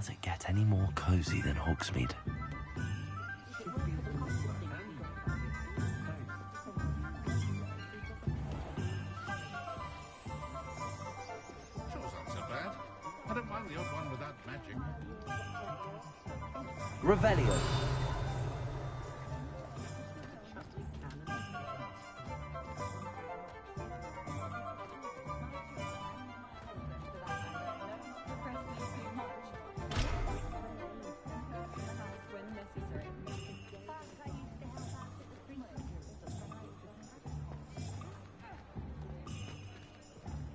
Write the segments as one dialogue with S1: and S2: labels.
S1: Does it get any more cosy than Hogsmeade?
S2: Sure sounds so bad. I don't mind the odd one without magic.
S1: Revelio.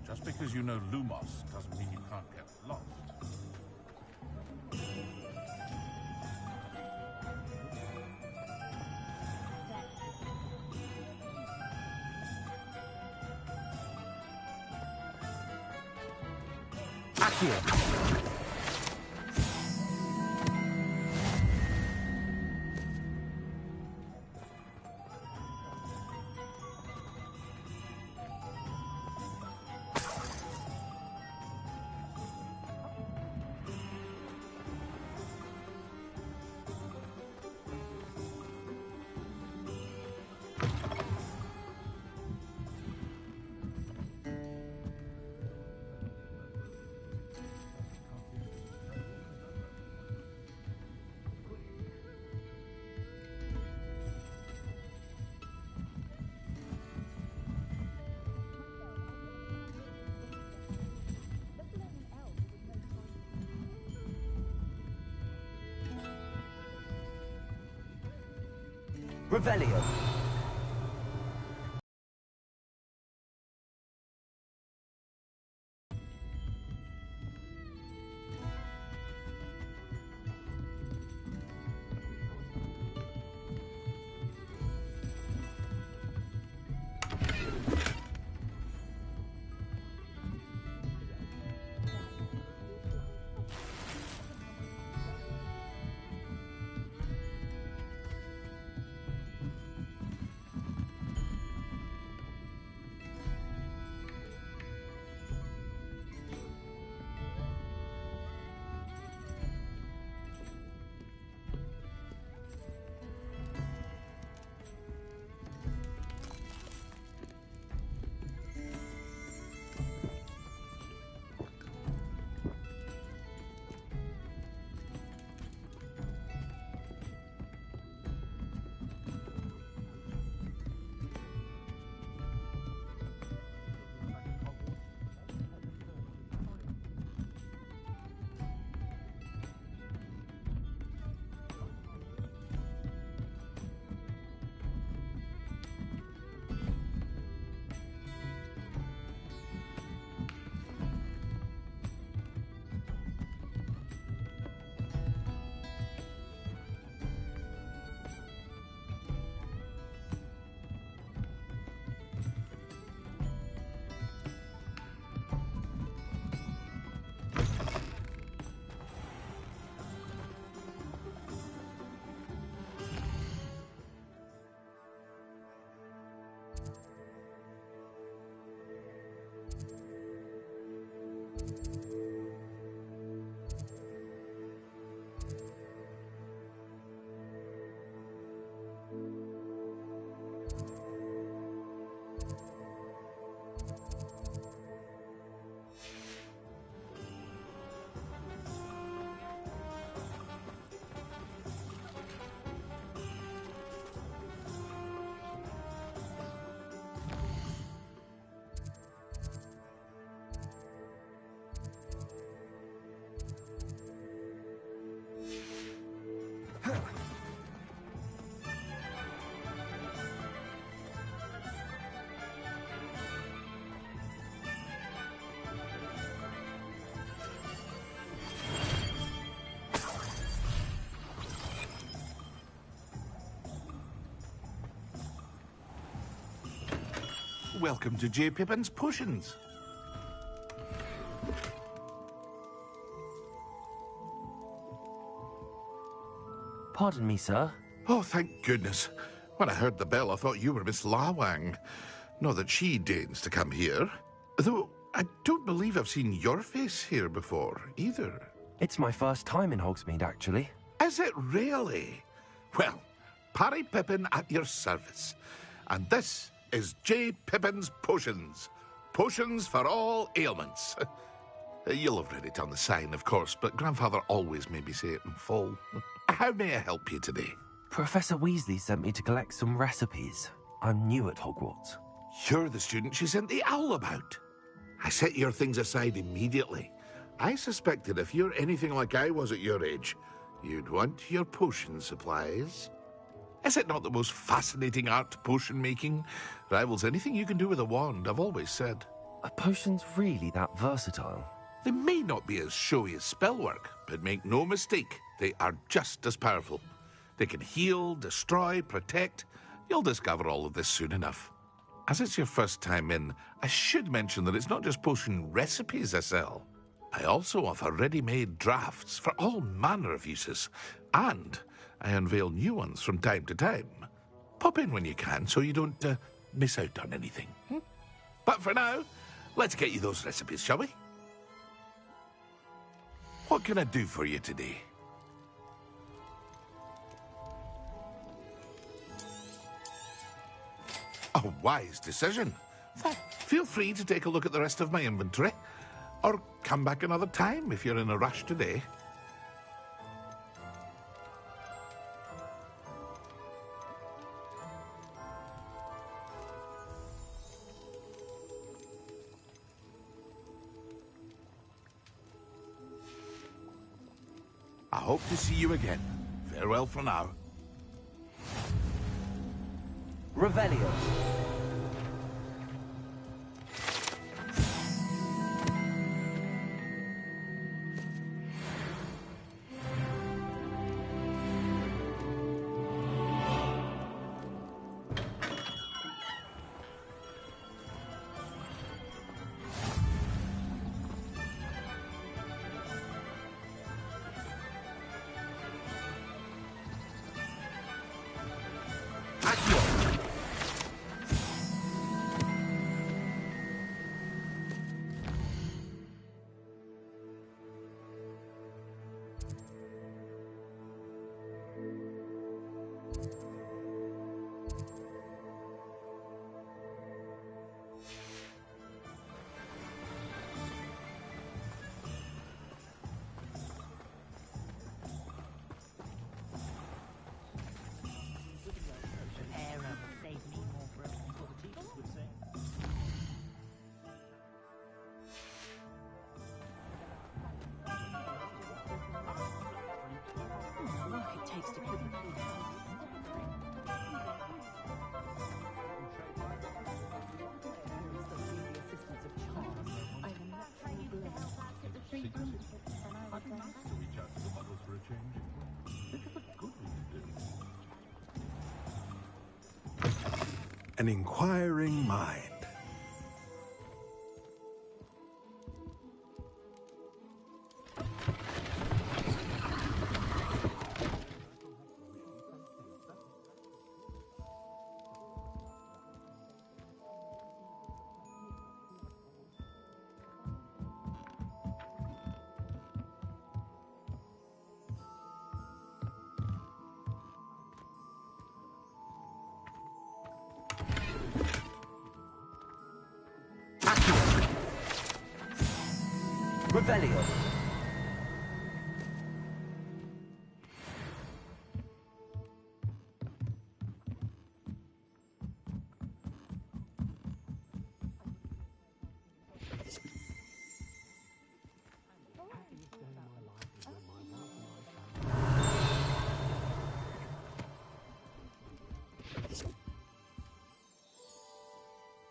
S2: Just because you know Lumos doesn't mean you can't get lost.
S1: Accio. Revelio.
S2: Welcome to J. Pippin's Potions.
S1: Pardon me, sir.
S2: Oh, thank goodness. When I heard the bell, I thought you were Miss Lawang. Not that she deigns to come here. Though I don't believe I've seen your face here before, either.
S1: It's my first time in Hogsmeade, actually.
S2: Is it really? Well, Parry Pippin at your service. And this is J. Pippin's Potions. Potions for all ailments. You'll have read it on the sign, of course, but Grandfather always made me say it in full. How may I help you today?
S1: Professor Weasley sent me to collect some recipes. I'm new at Hogwarts.
S2: You're the student she sent the owl about. I set your things aside immediately. I suspected if you're anything like I was at your age, you'd want your potion supplies. Is it not the most fascinating art, potion making? Rivals anything you can do with a wand, I've always said.
S1: Are potions really that versatile?
S2: They may not be as showy as spellwork, but make no mistake, they are just as powerful. They can heal, destroy, protect. You'll discover all of this soon enough. As it's your first time in, I should mention that it's not just potion recipes I sell. I also offer ready-made drafts for all manner of uses, and I unveil new ones from time to time. Pop in when you can so you don't miss out on anything. But for now, let's get you those recipes, shall we? What can I do for you today? A wise decision. Feel free to take a look at the rest of my inventory, or come back another time if you're in a rush today. I hope to see you again. Farewell for now.
S1: Revelio.
S3: An inquiring mind.
S1: Revelio.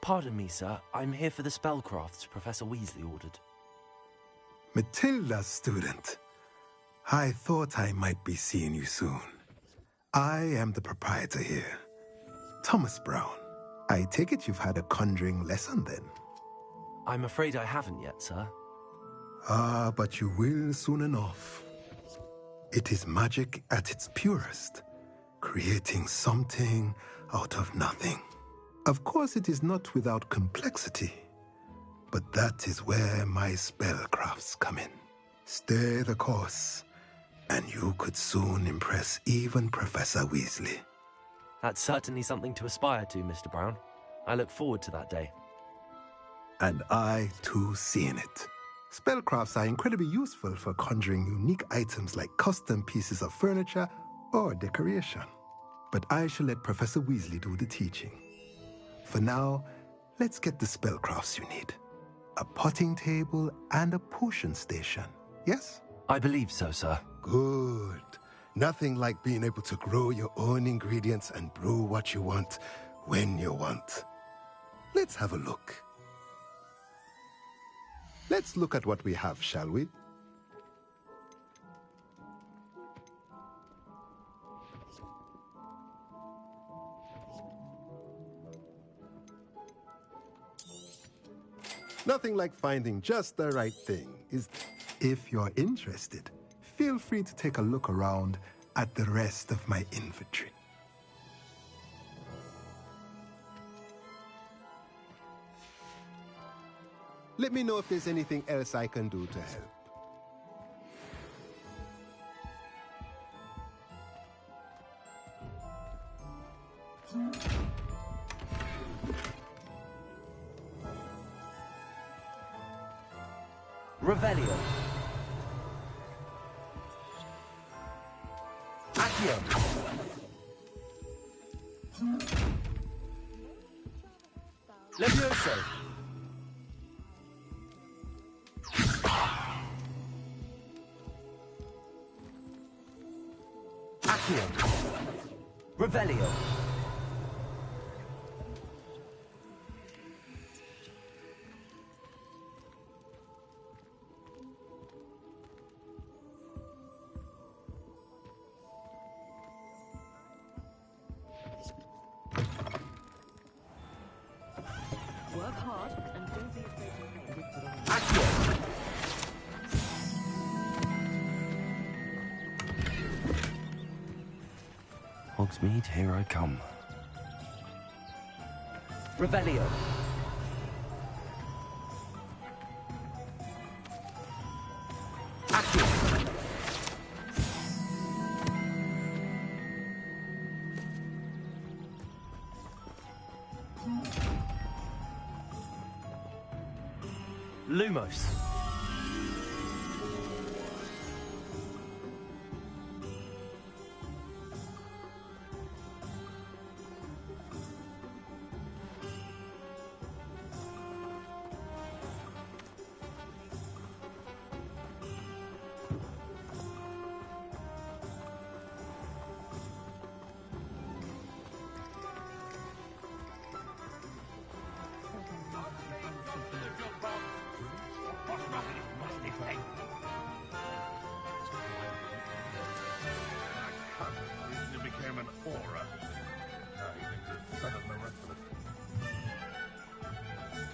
S1: Pardon me, sir. I'm here for the spellcrafts Professor Weasley ordered.
S3: Matilda's student. I thought I might be seeing you soon. I am the proprietor here, Thomas Brown. I take it you've had a conjuring lesson then?
S1: I'm afraid I haven't yet, sir.
S3: Ah, but you will soon enough. It is magic at its purest, creating something out of nothing. Of course, it is not without complexity, but that is where my spellcrafts come in. Stay the course, and you could soon impress even Professor Weasley.
S1: That's certainly something to aspire to, Mr. Brown. I look forward to that day.
S3: And I, too, seen it. Spellcrafts are incredibly useful for conjuring unique items like custom pieces of furniture or decoration. But I shall let Professor Weasley do the teaching. For now, let's get the spellcrafts you need. A potting table and a potion station, yes?
S1: I believe so, sir.
S3: Good. Nothing like being able to grow your own ingredients and brew what you want when you want. Let's have a look. Let's look at what we have, shall we? Nothing like finding just the right thing, is there? If you're interested, feel free to take a look around at the rest of my inventory. Let me know if there's anything else I can do to help.
S1: Revelio. Accio. Levioso. Accio. Revelio.
S4: Work hard and don't be afraid to pay.
S1: Accio. Hogsmeade, here I come. Revelio. Accio. Lumos.
S2: It became an aura. Now he thinks it's son of the rest of us.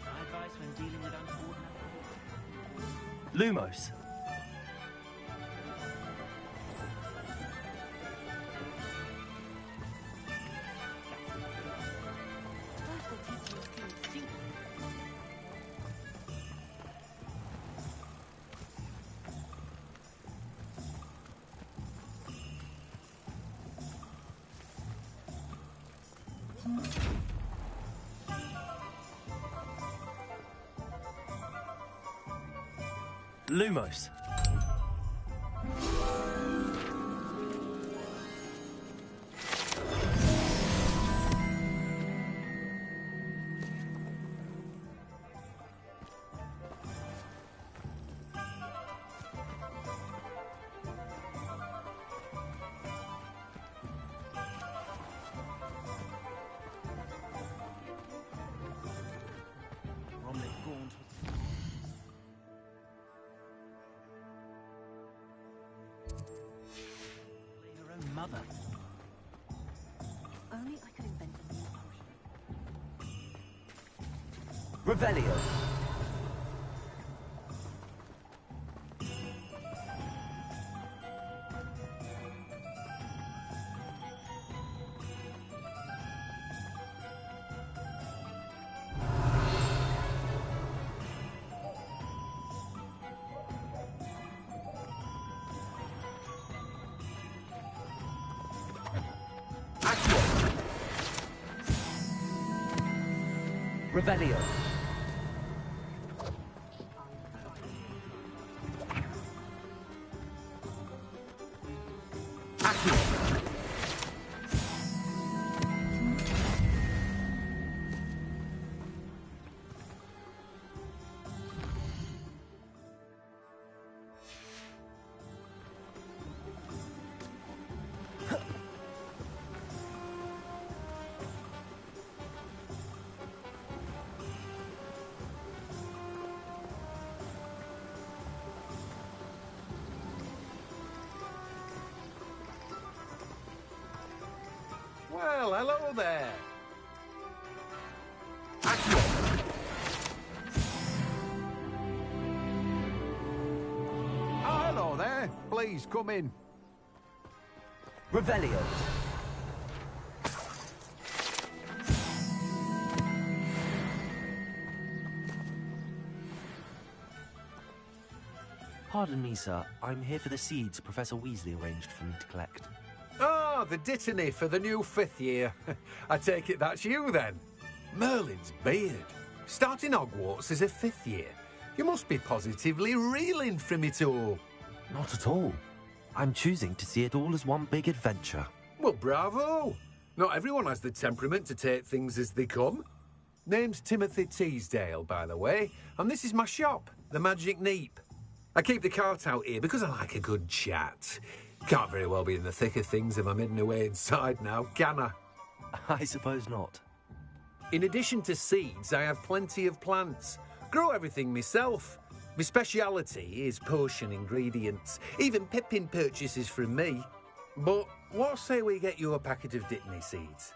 S4: My advice when dealing with uncoordinated.
S1: Lumos. Lumos. Mother.
S4: Only I could invent a new potion.
S1: Revelio. Revelio.
S5: Well, hello there. Oh, hello there. Please, come in.
S1: Revelio. Pardon me, sir. I'm here for the seeds Professor Weasley arranged for me to collect.
S5: Oh, the dittany for the new 5th year. I take it that's you, then. Merlin's beard. Starting Hogwarts as a 5th year. You must be positively reeling from it all.
S1: Not at all. I'm choosing to see it all as one big adventure.
S5: Well, bravo. Not everyone has the temperament to take things as they come. Name's Timothy Teasdale, by the way, and this is my shop, the Magic Neep. I keep the cart out here because I like a good chat. Can't very well be in the thick of things if I'm hidden away inside now, can I?
S1: I suppose not.
S5: In addition to seeds, I have plenty of plants. Grow everything myself. My speciality is potion ingredients. Even Pippin purchases from me. But what say we get you a packet of Dittany seeds?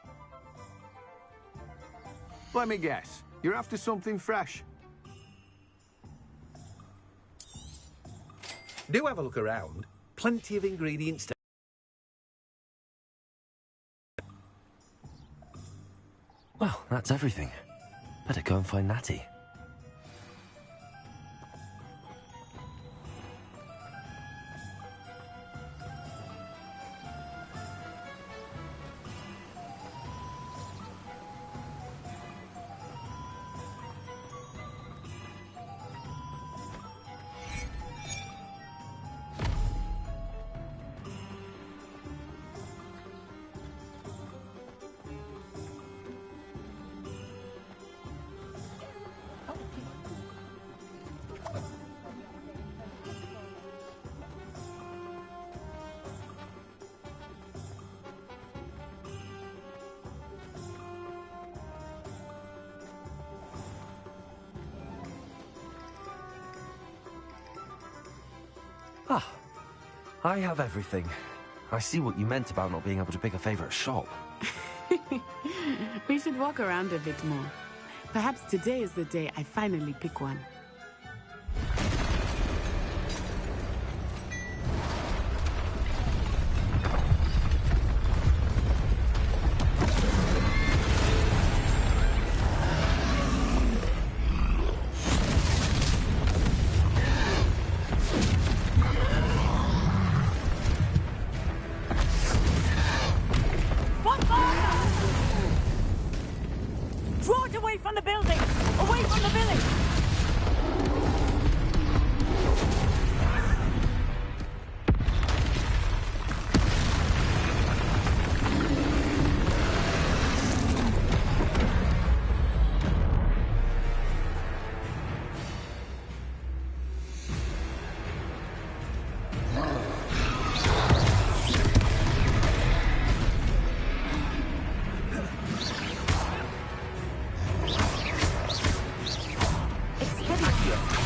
S6: Let me guess. You're after something fresh.
S5: Do have a look around. Plenty of ingredients to...
S1: Well, that's everything. Better go and find Natty. Ah, I have everything. I see what you meant about not being able to pick a favorite shop.
S7: We should walk around a bit more. Perhaps today is the day I finally pick one.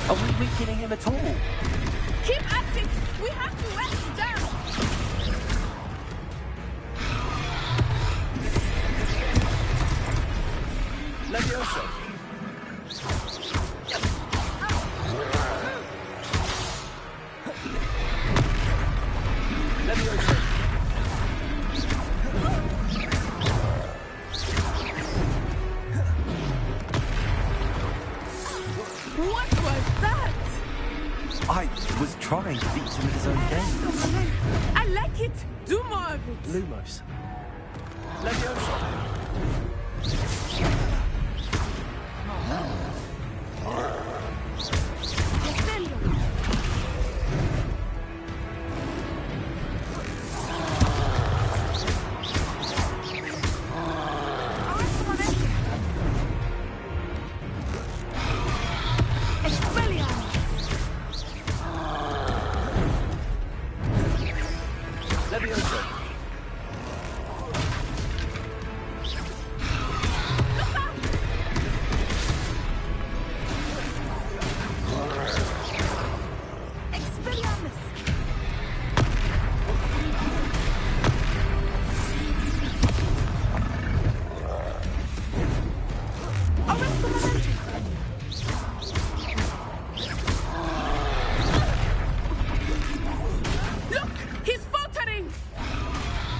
S1: Are we weakening him at all?
S7: Keep at it! We have to let him down!
S1: Leviosa! Leviosa!
S7: What was that?
S1: I was trying to beat him at his own game.
S7: I like it! Do more of it!
S1: Lumos. Leviosa!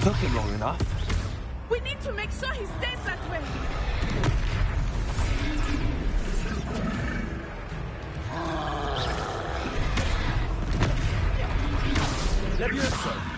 S1: Took him long enough.
S7: We need to make sure he stays that way.
S1: Levioso.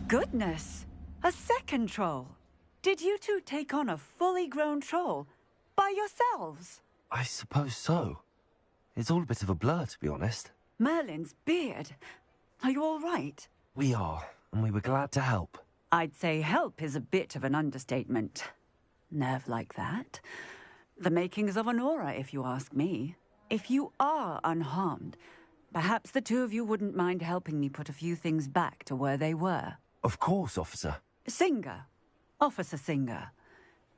S8: Goodness! A second troll. Did you two take on a fully grown troll by yourselves?
S1: I suppose so. It's all a bit of a blur, to be honest.
S8: Merlin's beard. Are you all right?
S1: We are, and we were glad to help.
S8: I'd say help is a bit of an understatement. Nerve like that. The makings of an aura, if you ask me. If you are unharmed, perhaps the two of you wouldn't mind helping me put a few things back to where they were.
S1: Of course, officer.
S8: Singer. Officer Singer.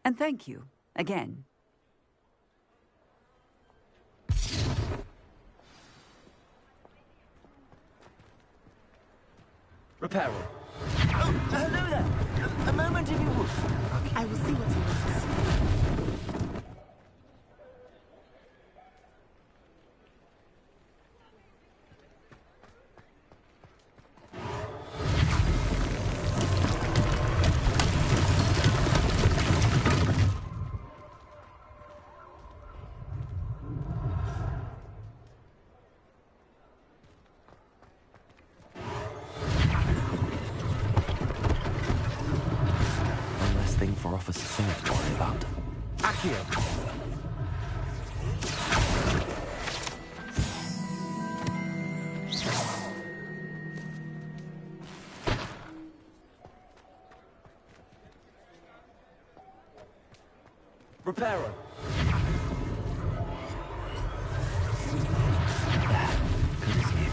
S8: And thank you, again.
S1: Reparo.
S9: Oh, hello there. A moment if you would.
S7: I will see what he wants.
S1: One less thing for Officer Singer to worry about. Accio. Reparo. Good as new.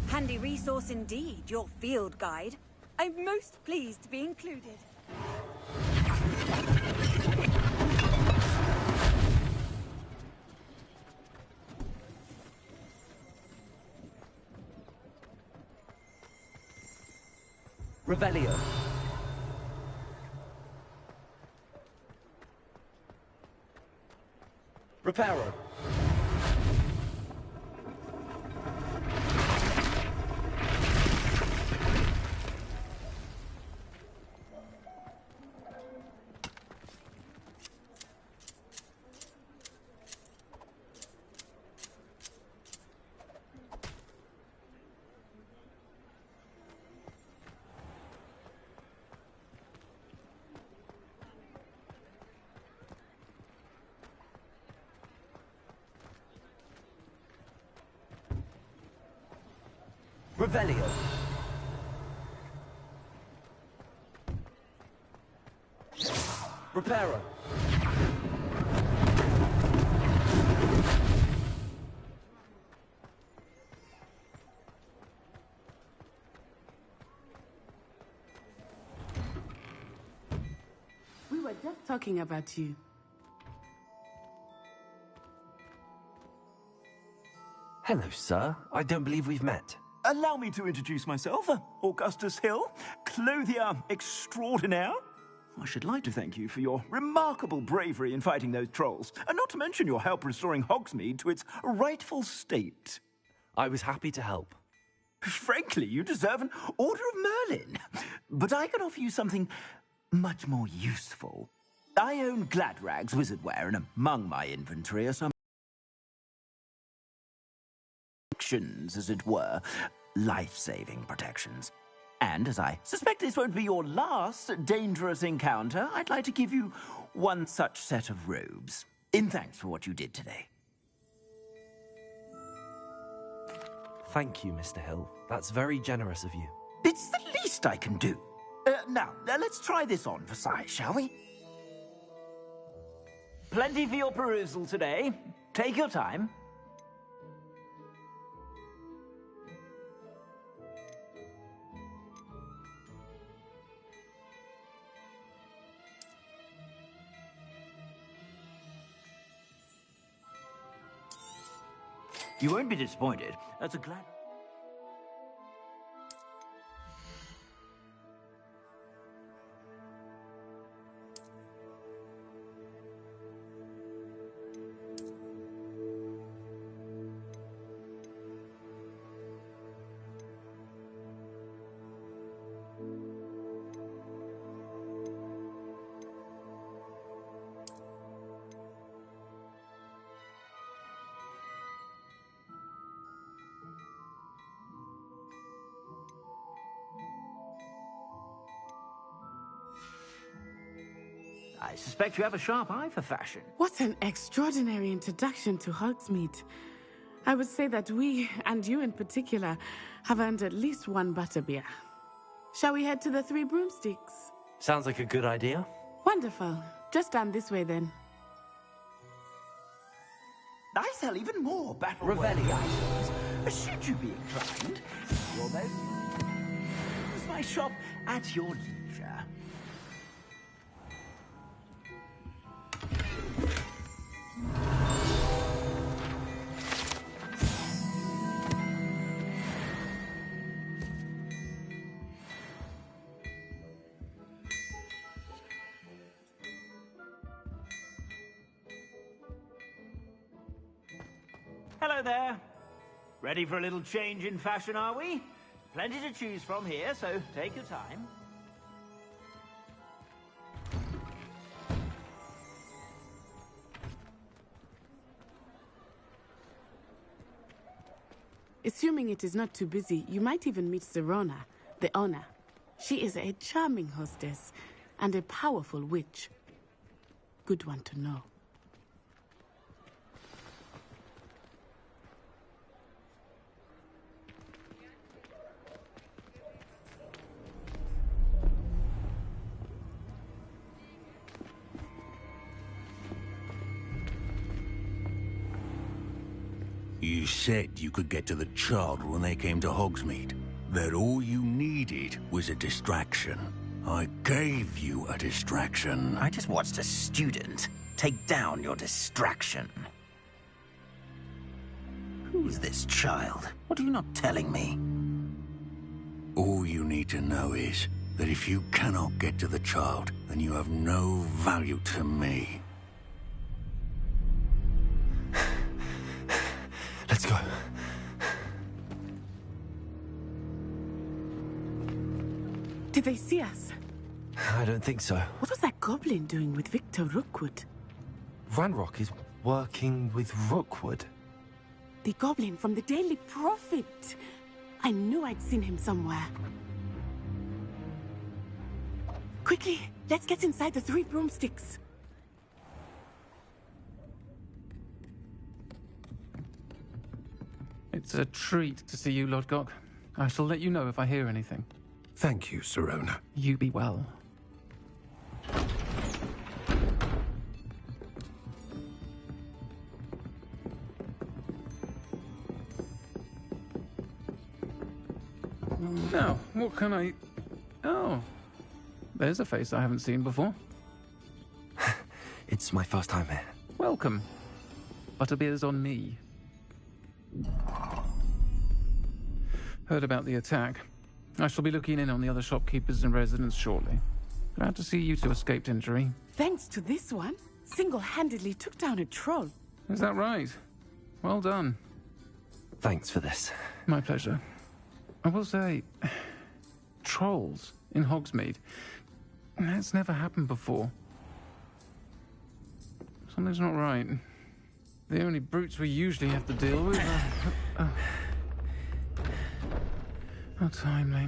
S10: Handy resource indeed, your field guide. I'm most pleased to be included.
S1: Revelio. Reparo. Revelio. Reparo.
S7: We were just talking about you.
S1: Hello, sir. I don't believe we've met.
S9: Allow me to introduce myself, Augustus Hill, clothier extraordinaire. I should like to thank you for your remarkable bravery in fighting those trolls, and not to mention your help restoring Hogsmeade to its rightful state.
S1: I was happy to help.
S9: Frankly, you deserve an Order of Merlin. But I can offer you something much more useful. I own Gladrag's wizardwear, and among my inventory are some protections, as it were, life-saving protections. And as I suspect this won't be your last dangerous encounter, I'd like to give you one such set of robes. In thanks for what you did today.
S1: Thank you, Mr. Hill. That's very generous of you.
S9: It's the least I can do. Now, let's try this on for size, shall we? Plenty for your perusal today. Take your time. You won't be disappointed. That's a glad... I suspect you have a sharp eye for fashion.
S7: What an extraordinary introduction to Hogsmeade. I would say that we, and you in particular, have earned at least one butterbeer. Shall we head to the Three Broomsticks?
S1: Sounds like a good idea.
S7: Wonderful. Just down this way then.
S9: I sell even more Battle Revelli items. Should you be inclined, you'll use my shop at your leisure. Hello there. Ready for a little change in fashion, are we? Plenty to choose from here, so take your time.
S7: Assuming it is not too busy, you might even meet Serona, the owner. She is a charming hostess and a powerful witch. Good one to know.
S11: You said you could get to the child when they came to Hogsmeade. That all you needed was a distraction. I gave you a distraction.
S12: I just watched a student take down your distraction. Who's this child? What are you not telling me?
S11: All you need to know is that if you cannot get to the child, then you have no value to me.
S1: Let's go.
S7: Did they see us?
S1: I don't think so.
S7: What was that goblin doing with Victor Rookwood?
S1: Ranrock is working with Rookwood.
S7: The goblin from the Daily Prophet. I knew I'd seen him somewhere. Quickly, let's get inside the Three Broomsticks.
S13: It's a treat to see you, Lodgok. I shall let you know if I hear anything.
S3: Thank you, Serona.
S13: You be well. Now, what can I... Oh, there's a face I haven't seen before.
S1: It's my first time here.
S13: Welcome. Butterbeer's on me. Heard about the attack. I shall be looking in on the other shopkeepers and residents shortly. Glad to see you two escaped injury.
S7: Thanks to this one, single-handedly took down a troll.
S13: Is that right? Well done.
S1: Thanks for this.
S13: My pleasure. I will say, trolls in Hogsmeade. That's never happened before. Something's not right. The only brutes we usually have to deal with are... How timely.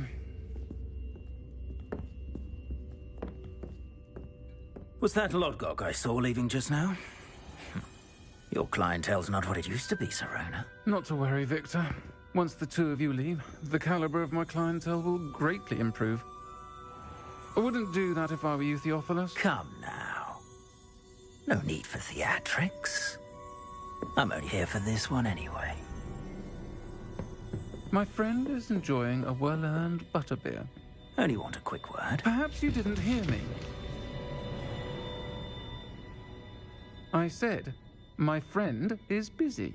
S12: Was that Lodgok I saw leaving just now? Your clientele's not what it used to be, Serona.
S13: Not to worry, Victor. Once the two of you leave, the caliber of my clientele will greatly improve. I wouldn't do that if I were you, Theophilus.
S12: Come now. No need for theatrics. I'm only here for this one anyway.
S13: My friend is enjoying a well-earned butterbeer.
S12: Only want a quick word.
S13: Perhaps you didn't hear me. I said, my friend is busy.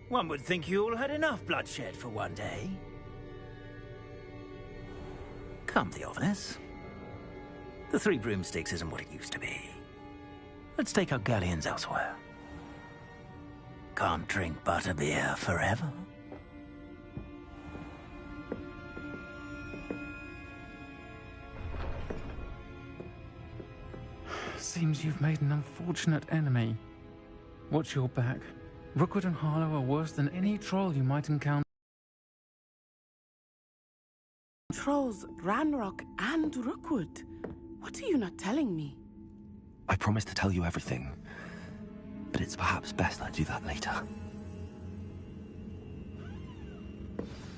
S12: One would think you all had enough bloodshed for one day. Come, Theophilus. The Three Broomsticks isn't what it used to be. Let's take our galleons elsewhere. Can't drink butterbeer forever.
S13: Seems you've made an unfortunate enemy. Watch your back. Rookwood and Harlow are worse than any troll you might encounter.
S7: Trolls, Ranrock, and Rookwood. What are you not telling me?
S1: I promised to tell you everything, but it's perhaps best I do that later.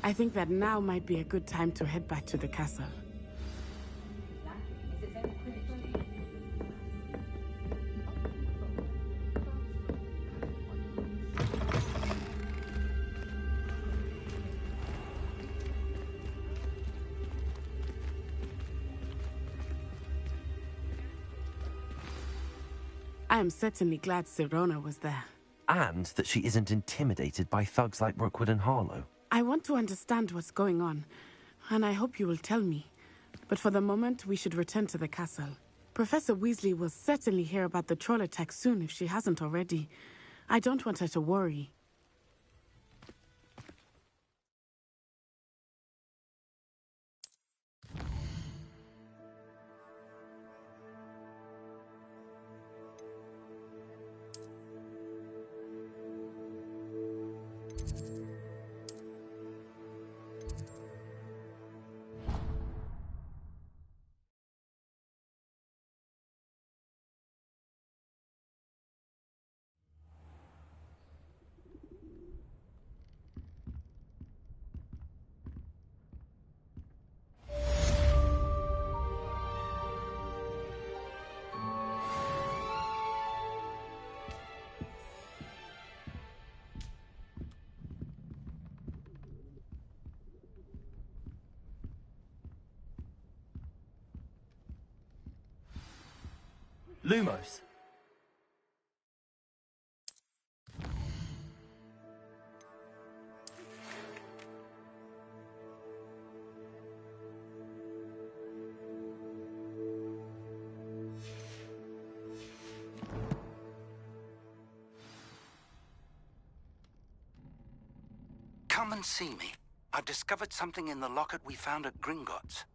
S7: I think that now might be a good time to head back to the castle. I am certainly glad Serona was there.
S1: And that she isn't intimidated by thugs like Rookwood and Harlow.
S7: I want to understand what's going on, and I hope you will tell me. But for the moment, we should return to the castle. Professor Weasley will certainly hear about the troll attack soon if she hasn't already. I don't want her to worry.
S1: Lumos.
S14: Come and see me. I've discovered something in the locket we found at Gringotts.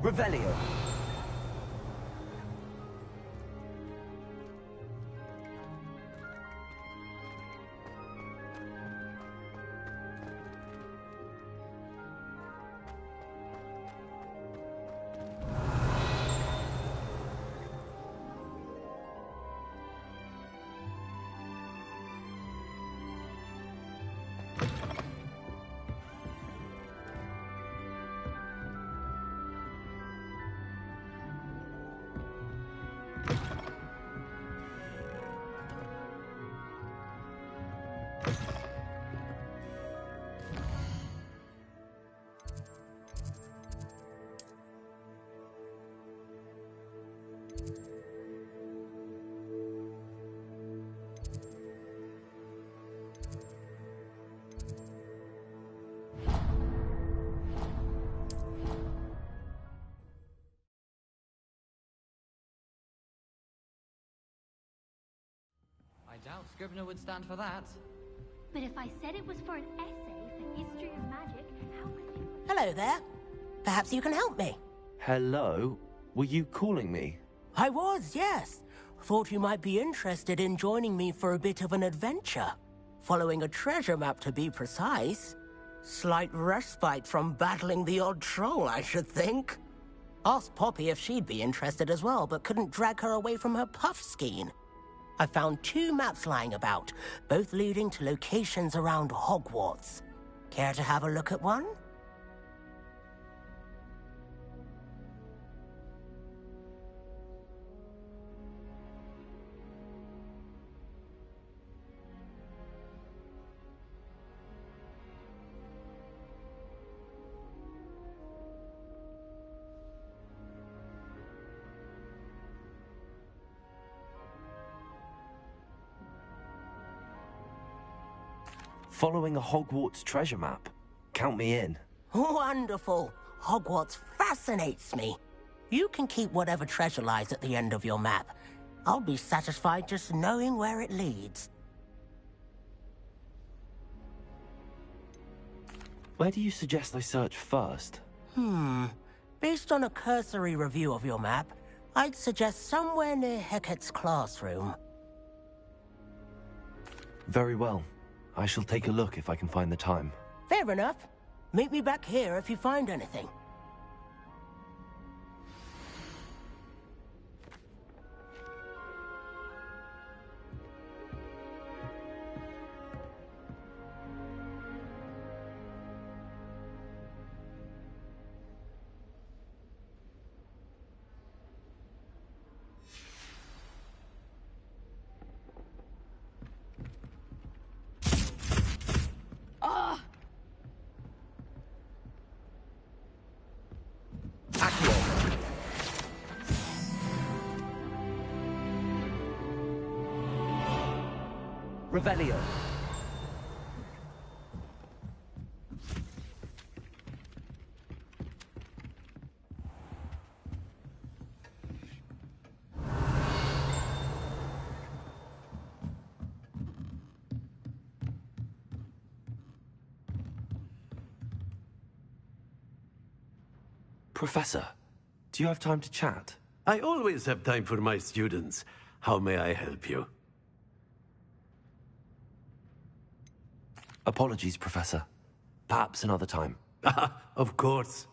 S1: Revelio.
S15: I doubt Scribner would stand for that.
S16: But if I said it was for an essay for history of magic, how could you...
S17: Hello there. Perhaps you can help me.
S1: Hello? Were you calling me?
S17: I was, yes. Thought you might be interested in joining me for a bit of an adventure. Following a treasure map, to be precise. Slight respite from battling the odd troll, I should think. Asked Poppy if she'd be interested as well, but couldn't drag her away from her puff skein. I found 2 maps lying about, both leading to locations around Hogwarts. Care to have a look at one?
S1: Following a Hogwarts treasure map. Count me in.
S17: Wonderful. Hogwarts fascinates me. You can keep whatever treasure lies at the end of your map. I'll be satisfied just knowing where it leads.
S1: Where do you suggest I search first?
S17: Based on a cursory review of your map, I'd suggest somewhere near Hecat's classroom.
S1: Very well. I shall take a look if I can find the time.
S17: Fair enough. Meet me back here if you find anything.
S1: Revelio. Professor, do you have time to chat?
S18: I always have time for my students. How may I help you?
S1: Apologies, Professor. Perhaps another time.
S18: Of course.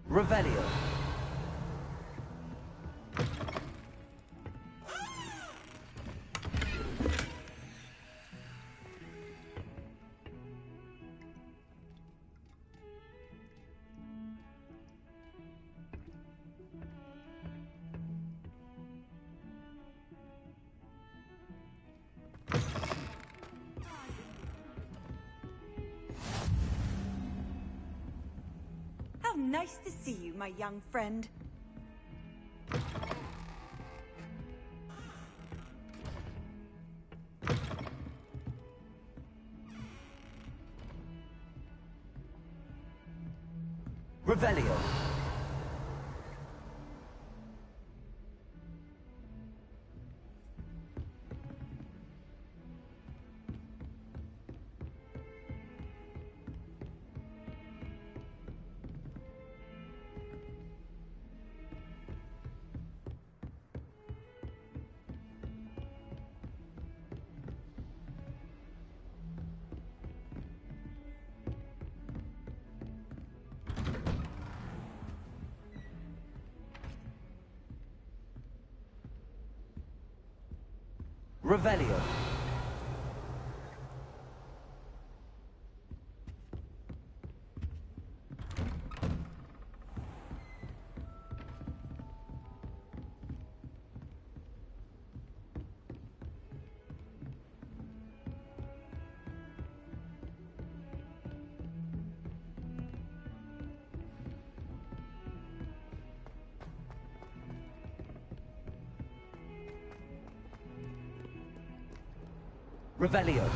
S1: Revelio.
S10: How nice to see you, my young friend.
S1: Revelio. Revelio. Revelio.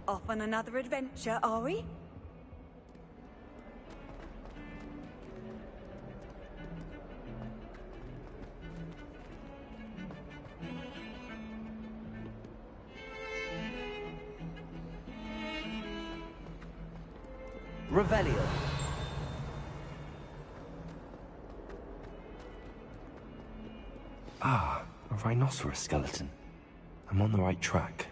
S10: Off on another adventure, are we?
S1: Revelio. Ah, a rhinoceros skeleton. I'm on the right track.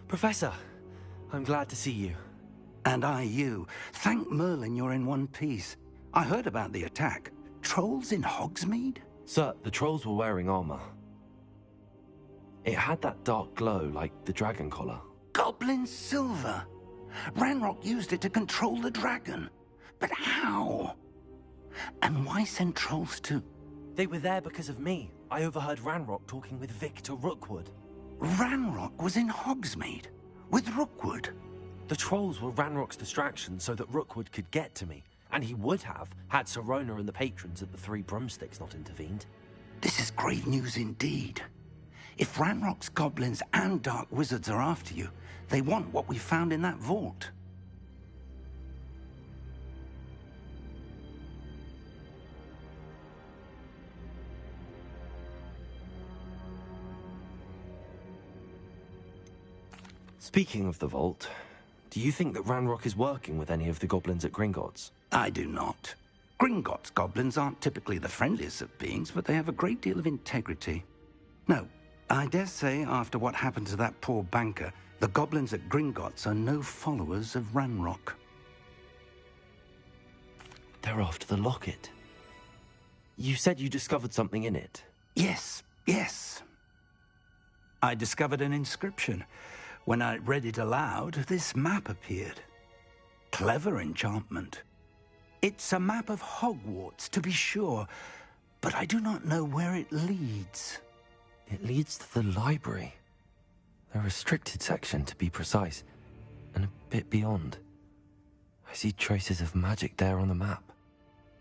S1: Professor, I'm glad to see you.
S14: And I you. Thank Merlin you're in one piece. I heard about the attack. Trolls in Hogsmeade?
S1: Sir, the trolls were wearing armor. It had that dark glow like the dragon collar.
S14: Goblin silver! Ranrock used it to control the dragon. But how? And why send trolls too?
S1: They were there because of me. I overheard Ranrock talking with Victor Rookwood.
S14: Ranrock was in Hogsmeade? With Rookwood?
S1: The trolls were Ranrock's distraction so that Rookwood could get to me. And he would have, had Sirona and the patrons at the Three Broomsticks not intervened.
S14: This is grave news indeed. If Ranrock's goblins and dark wizards are after you, they want what we found in that vault.
S1: Speaking of the vault, do you think that Ranrock is working with any of the goblins at Gringotts?
S14: I do not. Gringotts goblins aren't typically the friendliest of beings, but they have a great deal of integrity. No, I dare say after what happened to that poor banker, the goblins at Gringotts are no followers of Ranrock.
S1: They're after the locket. You said you discovered something in it.
S14: Yes. I discovered an inscription. When I read it aloud, this map appeared. Clever enchantment. It's a map of Hogwarts, to be sure, but I do not know where it leads.
S1: It leads to the library. The restricted section, to be precise, and a bit beyond. I see traces of magic there on the map.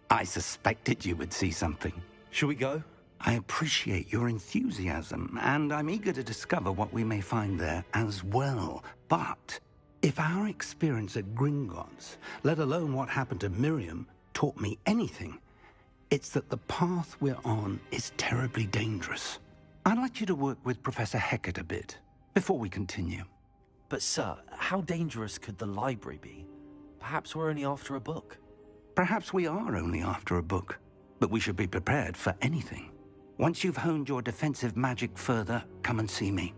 S14: I suspected you would see something.
S1: Shall we go?
S14: I appreciate your enthusiasm, and I'm eager to discover what we may find there as well. But if our experience at Gringotts, let alone what happened to Miriam, taught me anything, it's that the path we're on is terribly dangerous. I'd like you to work with Professor Hecat a bit before we continue.
S1: But sir, how dangerous could the library be? Perhaps we're only after a book.
S14: Perhaps we are only after a book, but we should be prepared for anything. Once you've honed your defensive magic further, come and see me.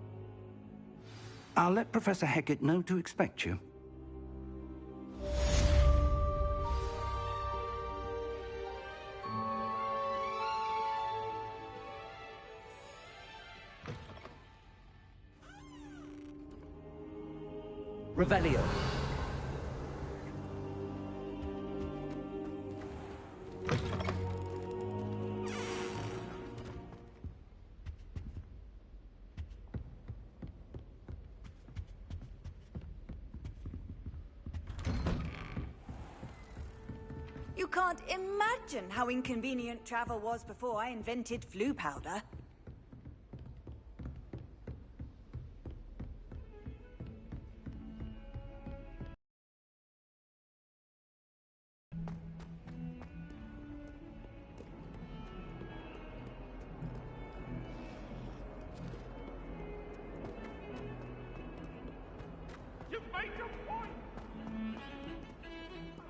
S14: I'll let Professor Hecat know to expect you.
S12: Revelio.
S10: You can't imagine how inconvenient travel was before I invented flu powder.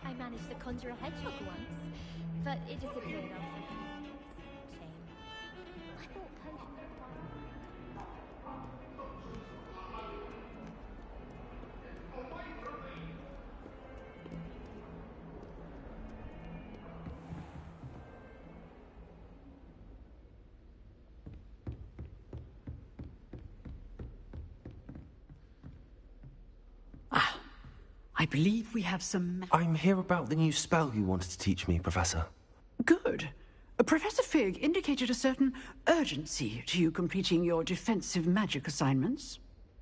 S16: I managed to conjure a hedgehog once, but it disappeared after a few minutes. Shame. I thought potions were
S19: I believe we have some...
S1: I'm here about the new spell you wanted to teach me, Professor.
S19: Good. Professor Fig indicated a certain urgency to you completing your defensive magic assignments.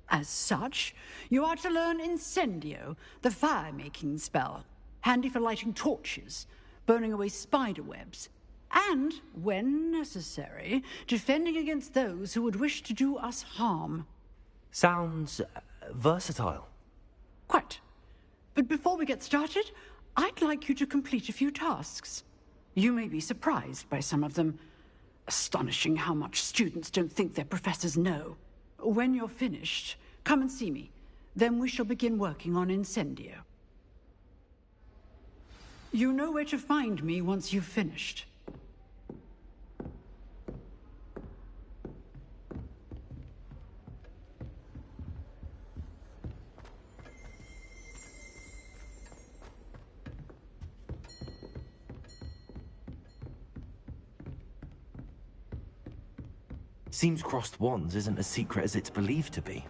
S19: As such, you are to learn Incendio, the fire-making spell, handy for lighting torches, burning away spider webs, and, when necessary, defending against those who would wish to do us harm.
S1: Sounds versatile.
S19: Quite. But before we get started, I'd like you to complete a few tasks. You may be surprised by some of them. Astonishing how much students don't think their professors know. When you're finished, come and see me. Then we shall begin working on Incendio. You know where to find me once you've finished.
S1: Seems crossed wands isn't as secret as it's believed to be.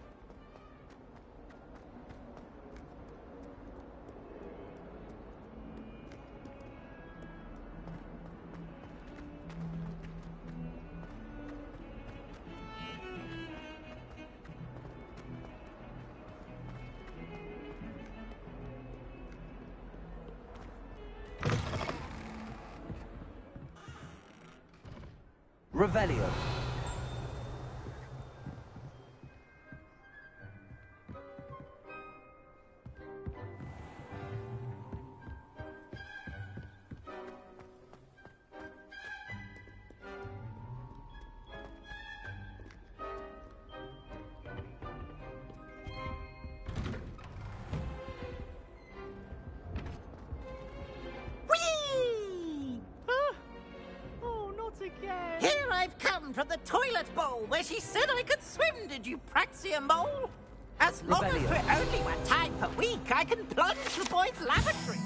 S1: Revelio.
S17: toilet bowl where she said I could swim, did you praxia mole? As long as
S1: Rebellion.
S17: we're only 1 time per week, I can plunge the boys' lavatory.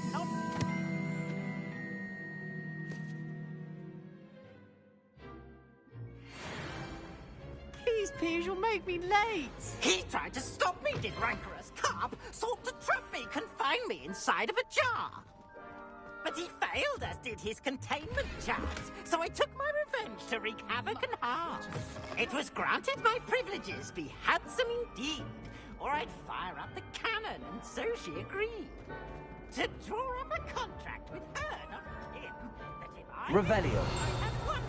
S19: Please, Piers, you'll make me late.
S17: He tried to stop me, did rancorous carp. Sought to trap me, confine me inside of a jar. But he failed, as did his containment charms. So I took my revenge to wreak havoc and harm. It was granted my privileges be handsome indeed, or I'd fire up the cannon, and so she agreed. To draw up a contract with her, not with him, that if I...
S1: Revelio.
S17: I had one...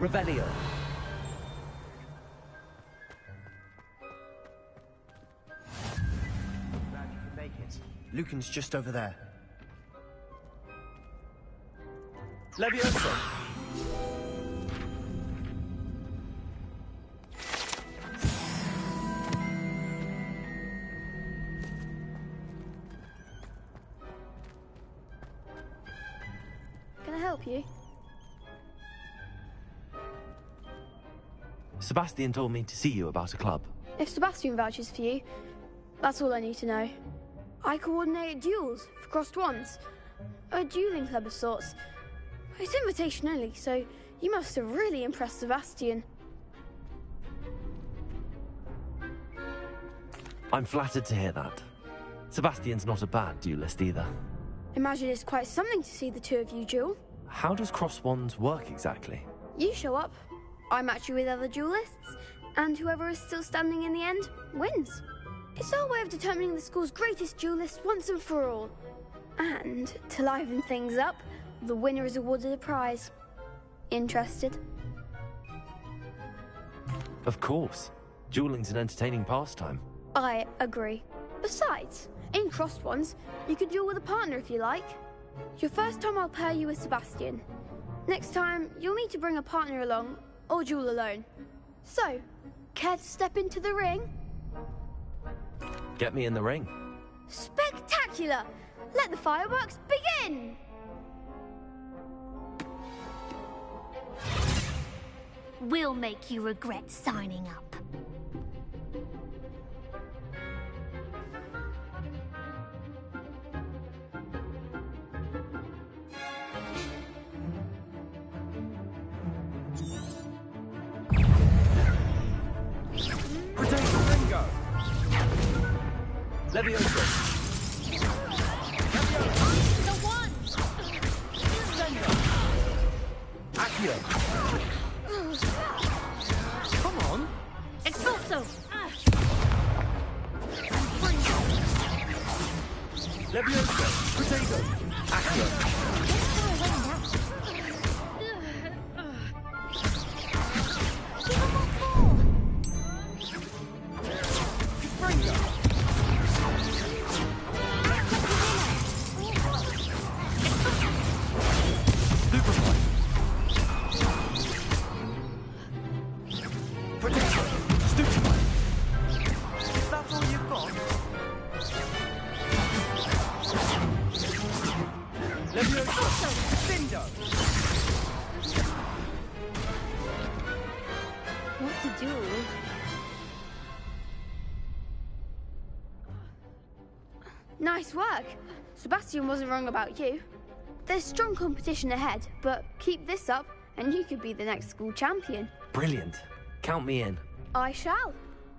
S1: Revelio.
S20: Glad you can make it. Lucan's just over there. Leviosa!
S21: Can I help you?
S1: Sebastian told me to see you about a club.
S21: If Sebastian vouches for you, that's all I need to know. I coordinate duels for crossed wands. A dueling club of sorts. It's invitation only, so you must have really impressed Sebastian.
S1: I'm flattered to hear that. Sebastian's not a bad duelist either.
S21: Imagine it's quite something to see the two of you duel.
S1: How does cross wands work exactly?
S21: You show up, I match you with other duelists, and whoever is still standing in the end wins. It's our way of determining the school's greatest duelist once and for all. And to liven things up, the winner is awarded a prize. Interested?
S1: Of course. Dueling's an entertaining pastime.
S21: I agree. Besides, in crossed ones, you can duel with a partner if you like. Your first time I'll pair you with Sebastian. Next time, you'll need to bring a partner along, or duel alone. So, care to step into the ring?
S1: Get me in the ring.
S21: Spectacular! Let the fireworks begin!
S16: We'll make you regret signing up.
S1: Leviosa!
S16: The one!
S1: Accio!
S20: Come on!
S16: Expulso!
S1: Leviosa! Potato! Accio!
S21: What to do? Nice work. Sebastian wasn't wrong about you. There's strong competition ahead, but keep this up and you could be the next school champion.
S1: Brilliant. Count me in.
S21: I shall.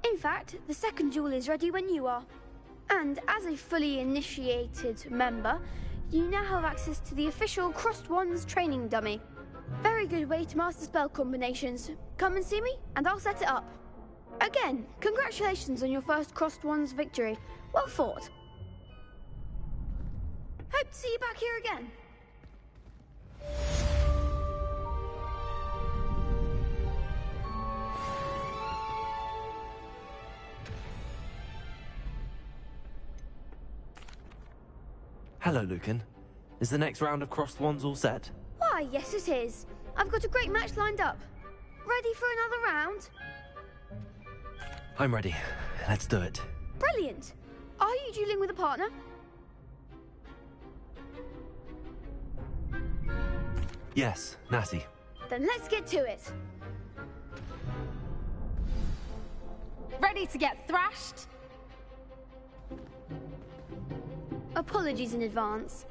S21: In fact, the second duel is ready when you are. And as a fully initiated member, you now have access to the official Crossed Wands training dummy. Very good way to master spell combinations. Come and see me, and I'll set it up. Again, congratulations on your first Crossed Wands victory. Well fought. Hope to see you back here again.
S1: Hello, Lucan. Is the next round of crossed wands all set?
S21: Why, yes it is. I've got a great match lined up. Ready for another round?
S1: I'm ready. Let's do it.
S21: Brilliant. Are you dueling with a partner?
S1: Yes, Natty.
S21: Then let's get to it.
S16: Ready to get thrashed?
S21: Apologies in advance.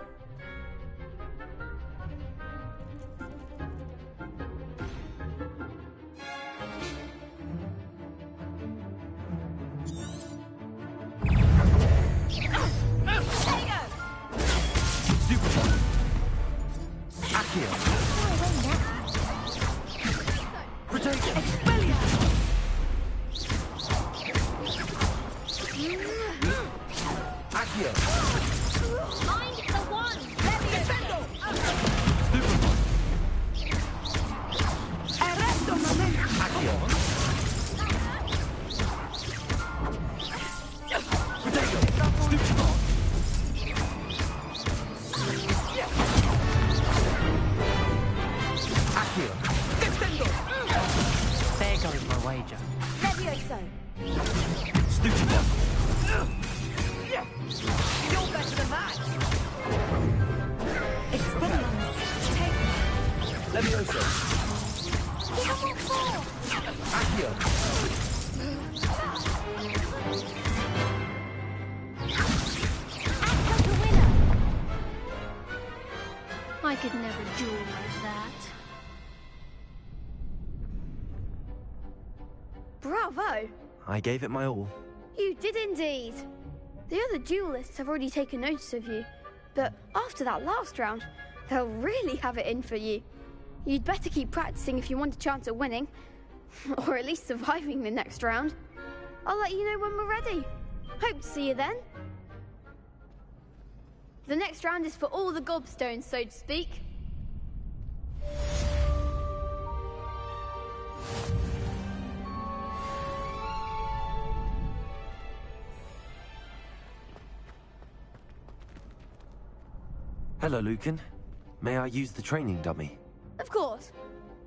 S2: There goes my wager.
S21: Levioso.
S10: You're better than that.
S21: Expelliarmus. Take
S5: Levioso. Accio.
S16: I could never duel like that.
S21: Bravo!
S1: I gave it my all.
S21: You did indeed. The other duelists have already taken notice of you, but after that last round, they'll really have it in for you. You'd better keep practicing if you want a chance at winning, or at least surviving the next round. I'll let you know when we're ready. Hope to see you then. The next round is for all the gobstones, so to speak.
S1: Hello, Lucan. May I use the training dummy?
S21: Of course.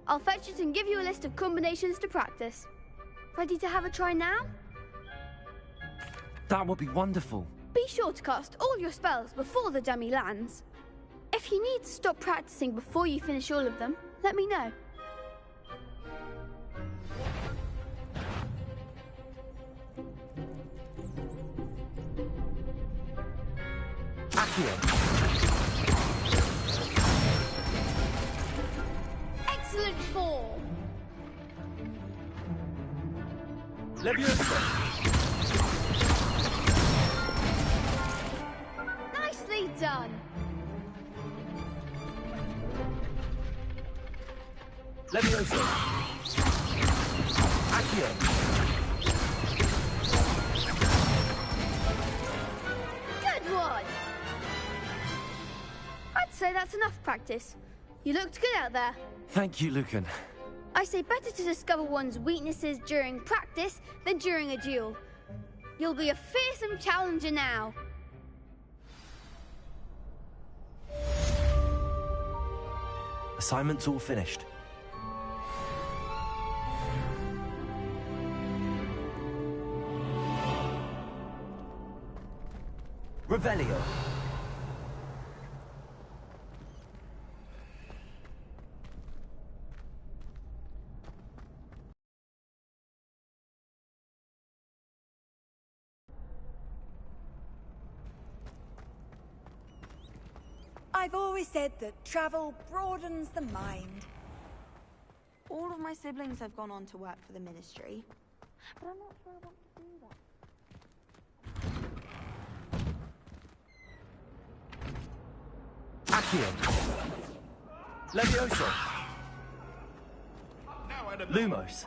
S21: I'll fetch it and give you a list of combinations to practice. Ready to have a try now?
S1: That would be wonderful.
S21: Be sure to cast all your spells before the dummy lands. If you need to stop practicing before you finish all of them, let me know.
S5: Accio.
S21: Excellent form.
S5: Levioso.
S21: Nicely done.
S5: Levioso. Accio.
S21: Good one. I'd say that's enough practice. You looked good out there.
S1: Thank you, Lucan.
S21: I say better to discover one's weaknesses during practice than during a duel. You'll be a fearsome challenger now.
S1: Assignment's all finished.
S5: Revelio.
S10: I've always said that travel broadens the mind.
S22: All of my siblings have gone on to work for the ministry, but I'm not sure I want to do that.
S5: Accio. Levioso. Lumos.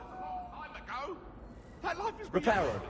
S5: Reparo.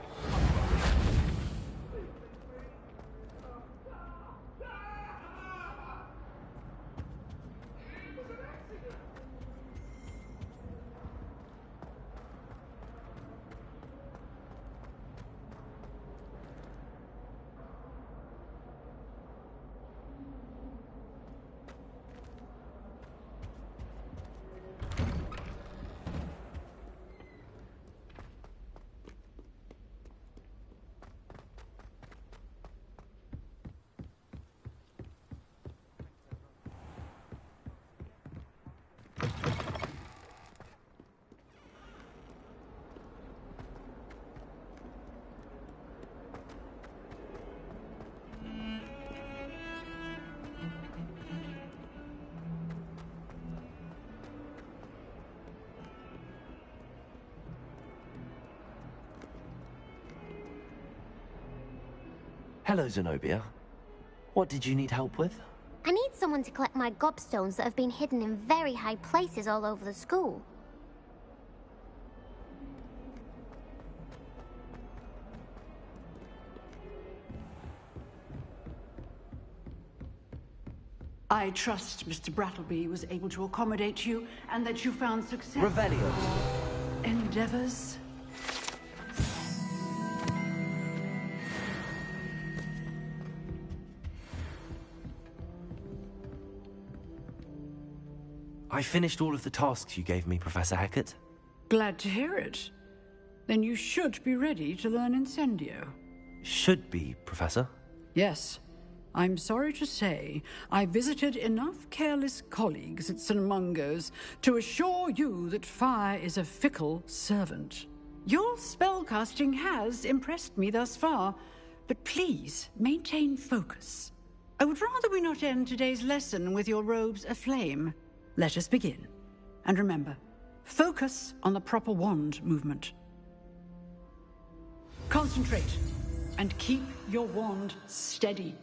S1: Hello, Zenobia. What did you need help with?
S16: I need someone to collect my gobstones that have been hidden in very high places all over the school.
S19: I trust Mr. Brattleby was able to accommodate you and that you found success.
S1: Revelio.
S19: Endeavors.
S1: I finished all of the tasks you gave me, Professor Hackett.
S19: Glad to hear it. Then you should be ready to learn Incendio.
S1: Should be, Professor.
S19: Yes. I'm sorry to say, I visited enough careless colleagues at St. Mungo's to assure you that fire is a fickle servant. Your spellcasting has impressed me thus far, but please maintain focus. I would rather we not end today's lesson with your robes aflame. Let us begin. And remember, focus on the proper wand movement. Concentrate, and keep your wand steady.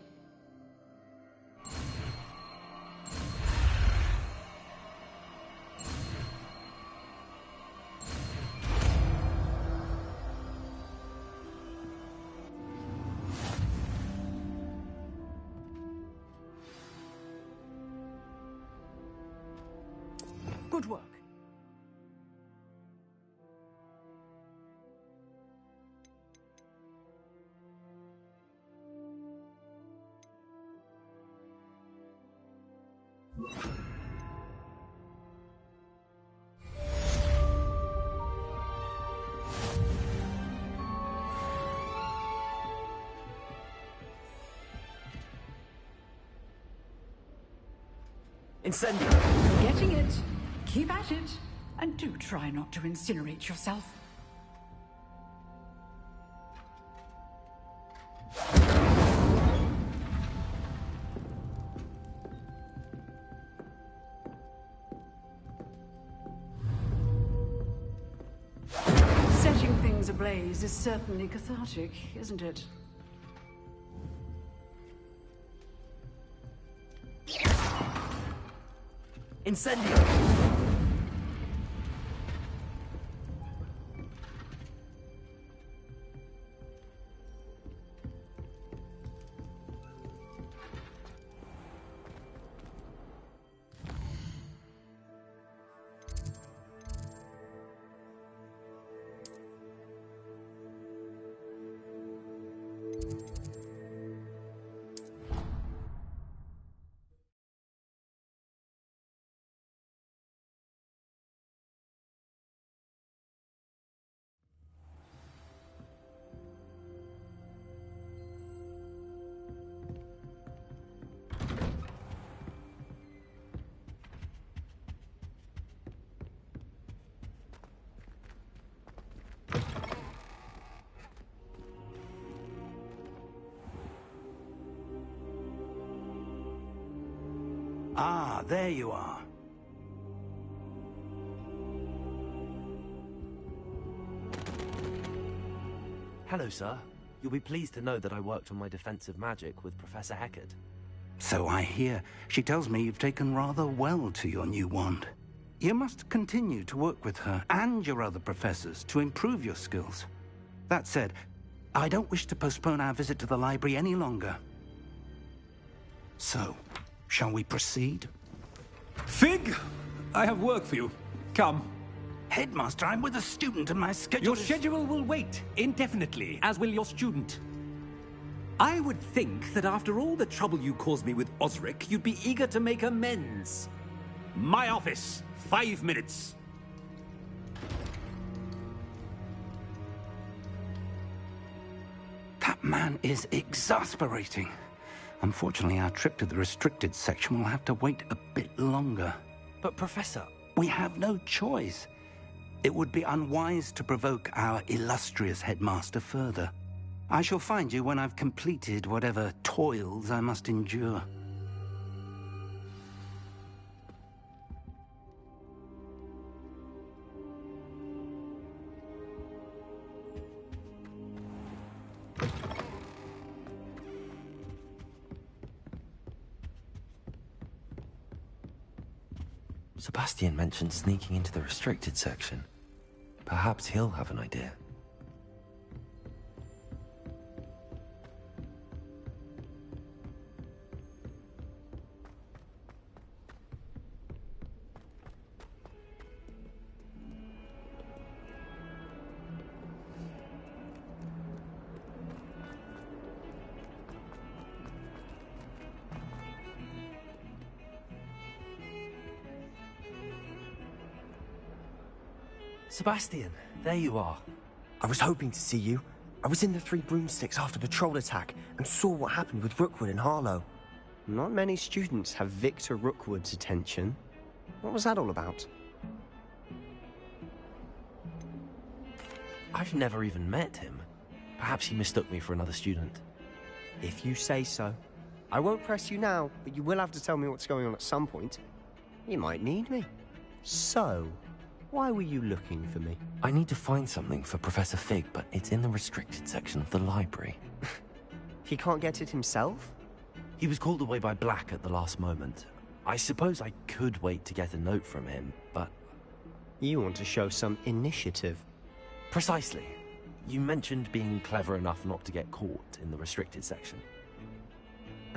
S19: Good work.
S1: Incendio.
S19: Getting it. Keep at it. And do try not to incinerate yourself. Setting things ablaze is certainly cathartic, isn't it?
S1: Incendio!
S14: Ah, there you are.
S1: Hello, sir. You'll be pleased to know that I worked on my defensive magic with Professor Hackett.
S14: So I hear. She tells me you've taken rather well to your new wand. You must continue to work with her and your other professors to improve your skills. That said, I don't wish to postpone our visit to the library any longer. So, shall we proceed?
S4: Fig! I have work for you. Come.
S14: Headmaster, I'm with a student and my schedule
S4: Your schedule will wait indefinitely, as will your student. I would think that after all the trouble you caused me with Osric, you'd be eager to make amends. My office, 5 minutes.
S14: That man is exasperating. Unfortunately, our trip to the restricted section will have to wait a bit longer.
S1: But, Professor...
S14: We have no choice. It would be unwise to provoke our illustrious headmaster further. I shall find you when I've completed whatever toils I must endure.
S1: Sebastian mentioned sneaking into the restricted section. Perhaps he'll have an idea.
S20: Sebastian, there you are. I was hoping to see you. I was in the Three Broomsticks after the troll attack and saw what happened with Rookwood and Harlow. Not many students have Victor Rookwood's attention. What was that all about?
S1: I've never even met him. Perhaps he mistook me for another student.
S20: If you say so. I won't press you now, but you will have to tell me what's going on at some point. You might need me. So, why were you looking for me?
S1: I need to find something for Professor Fig, but it's in the restricted section of the library.
S20: He can't get it himself?
S1: He was called away by Black at the last moment. I suppose I could wait to get a note from him, but...
S20: You want to show some initiative.
S1: Precisely. You mentioned being clever enough not to get caught in the restricted section.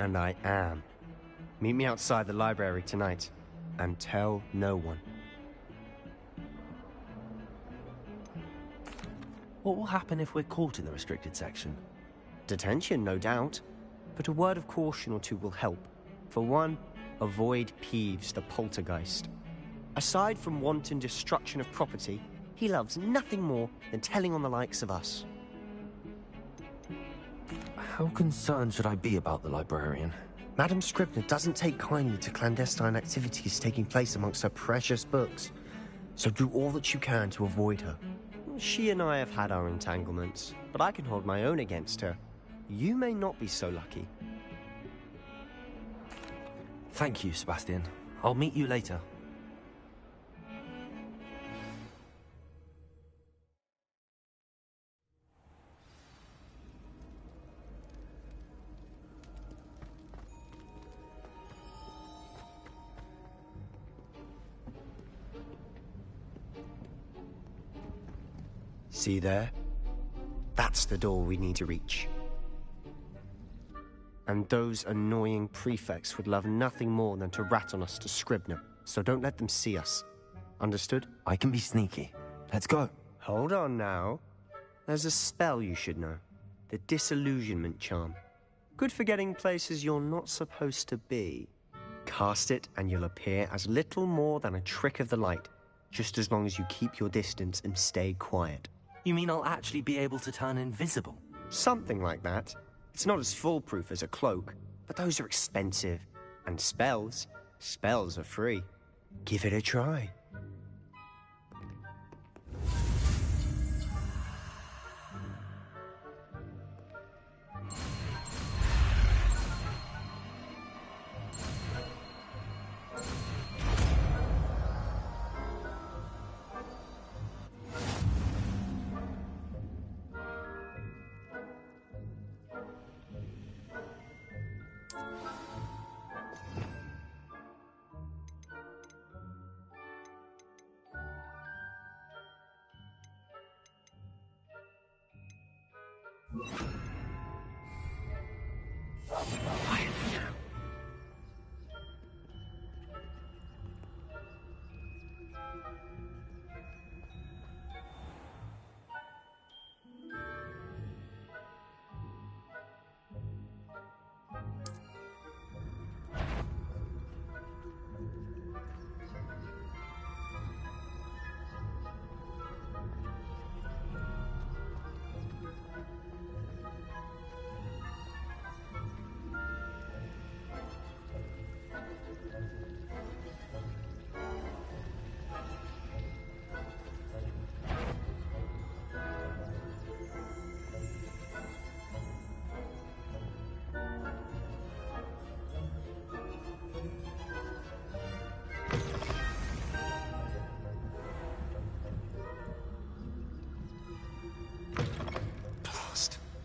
S20: And I am. Meet me outside the library tonight, and tell no one.
S1: What will happen if we're caught in the restricted section?
S20: Detention, no doubt. But a word of caution or two will help. For one, avoid Peeves, the poltergeist. Aside from wanton destruction of property, he loves nothing more than telling on the likes of us.
S1: How concerned should I be about the librarian?
S20: Madame Scribner doesn't take kindly to clandestine activities taking place amongst her precious books. So do all that you can to avoid her. She and I have had our entanglements, but I can hold my own against her. You may not be so lucky.
S1: Thank you, Sebastian. I'll meet you later.
S20: See there? That's the door we need to reach. And those annoying prefects would love nothing more than to rat on us to Scribner, so don't let them see us. Understood?
S1: I can be sneaky. Let's go.
S20: Hold on now. There's a spell you should know. The Disillusionment Charm. Good for getting places you're not supposed to be. Cast it and you'll appear as little more than a trick of the light, just as long as you keep your distance and stay quiet.
S1: You mean I'll actually be able to turn invisible?
S20: Something like that. It's not as foolproof as a cloak, but those are expensive. And spells are free. Give it a try.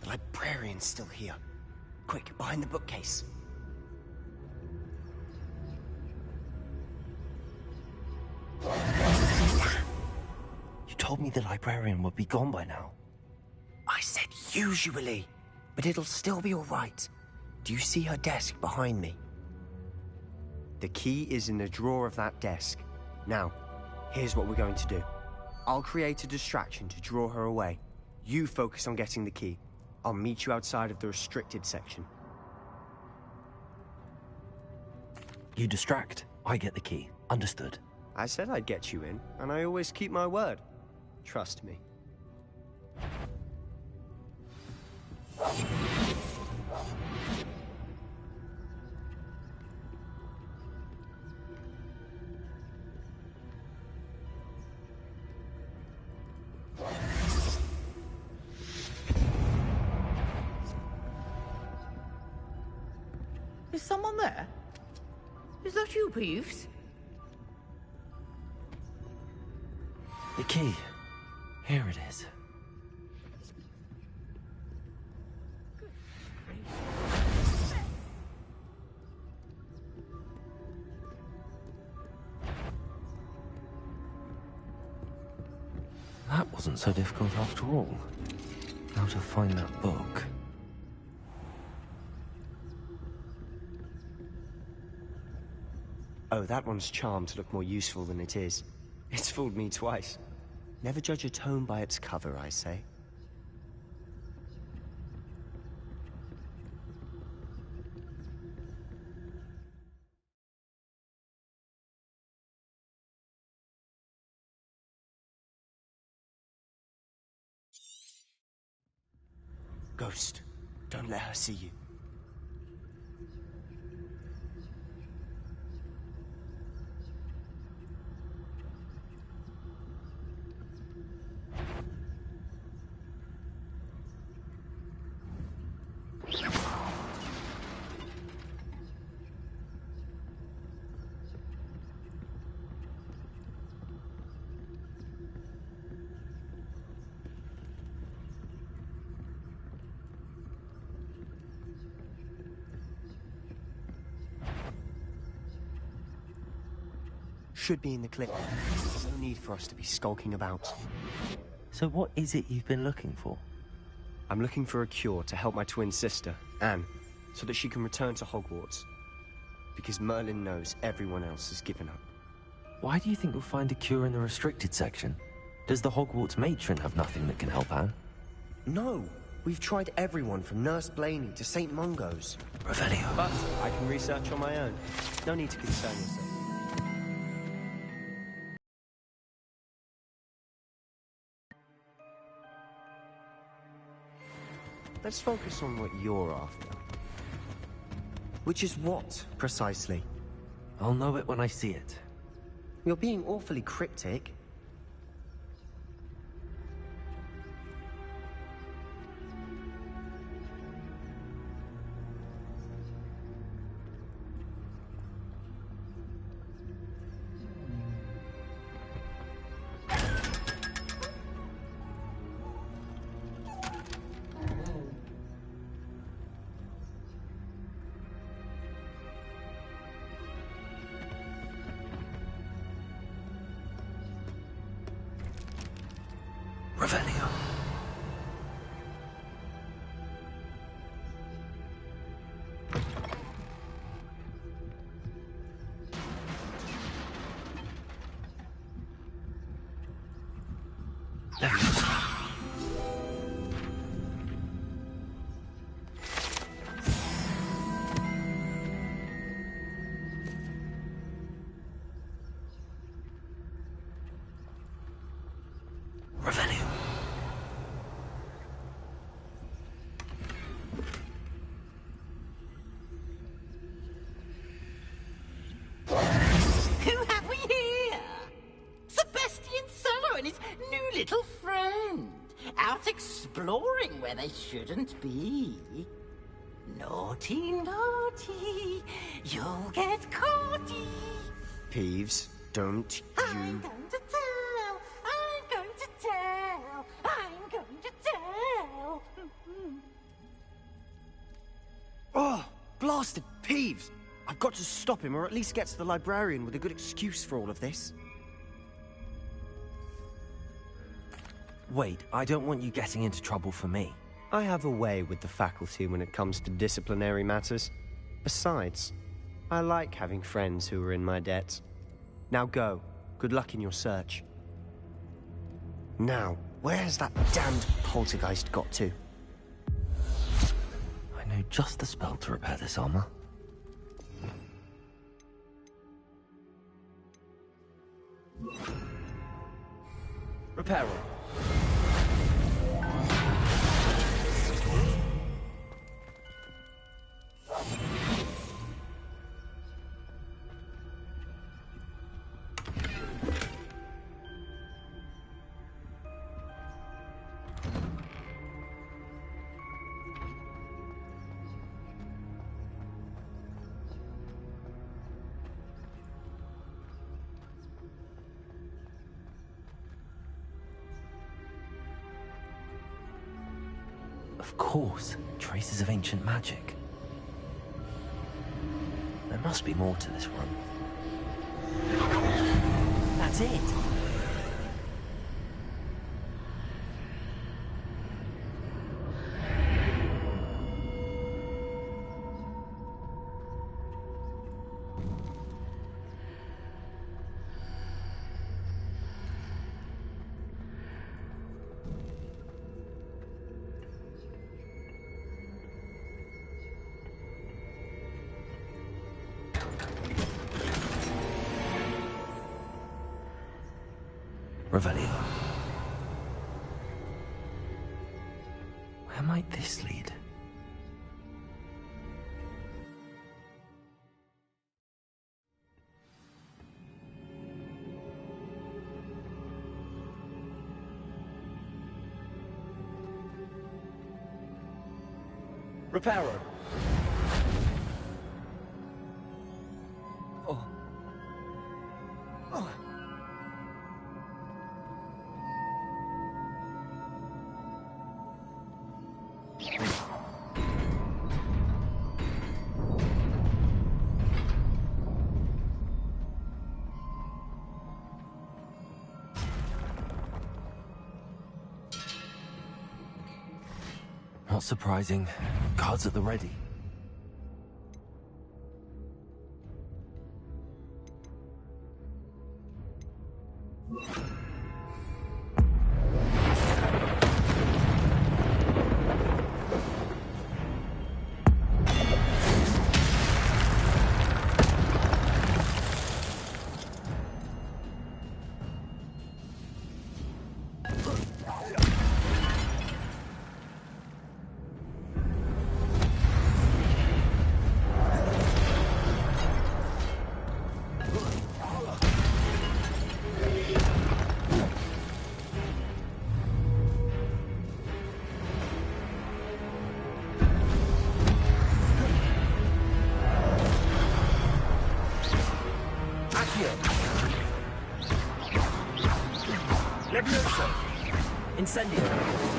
S20: The librarian's still here. Quick, behind the bookcase.
S1: told me the librarian would be gone by now.
S20: I said usually, but it'll still be all right. Do you see her desk behind me? The key is in the drawer of that desk. Now, here's what we're going to do. I'll create a distraction to draw her away. You focus on getting the key. I'll meet you outside of the restricted section.
S1: You distract, I get the key. Understood.
S20: I said I'd get you in, and I always keep my word. Trust me.
S2: Is someone there? Is that you, Peeves?
S1: The key. Here it is. That wasn't so difficult after all. How to find that book.
S20: Oh, that one's charmed to look more useful than it is. It's fooled me twice. Never judge a tome by its cover, I say. Ghost, don't let her see you. Should be in the clip. There's no need for us to be skulking about.
S1: So what is it you've been looking for?
S20: I'm looking for a cure to help my twin sister, Anne, so that she can return to Hogwarts. Because Merlin knows everyone else has given up.
S1: Why do you think you'll find a cure in the restricted section? Does the Hogwarts matron have nothing that can help Anne?
S20: No! We've tried everyone from Nurse Blaney to St. Mungo's.
S1: Revelio.
S20: But I can research on my own. No need to concern yourself. Let's focus on what you're after. Which is what, precisely?
S1: I'll know it when I see it.
S20: You're being awfully cryptic.
S1: Revelio. Revelio.
S2: Who have we here? Sebastian Solo and his new little friend. Out exploring where they shouldn't be. Naughty, naughty. You'll get caughty.
S20: Peeves, don't
S2: I'm going to tell. I'm going to tell. I'm going to tell.
S20: Oh, blasted Peeves! I've got to stop him, or at least get to the librarian with a good excuse for all of this.
S1: Wait, I don't want you getting into trouble for me.
S20: I have a way with the faculty when it comes to disciplinary matters. Besides, I like having friends who are in my debt. Now go. Good luck in your search. Now, where's that damned poltergeist got to?
S1: I know just the spell to repair this armor. Repairer. Of course, traces of ancient magic. There must be more to this one. That's it! Revelio. Where might this lead? Repairer. Oh. Oh. Not surprising. Guards at the ready.
S2: Levioso! Incendio!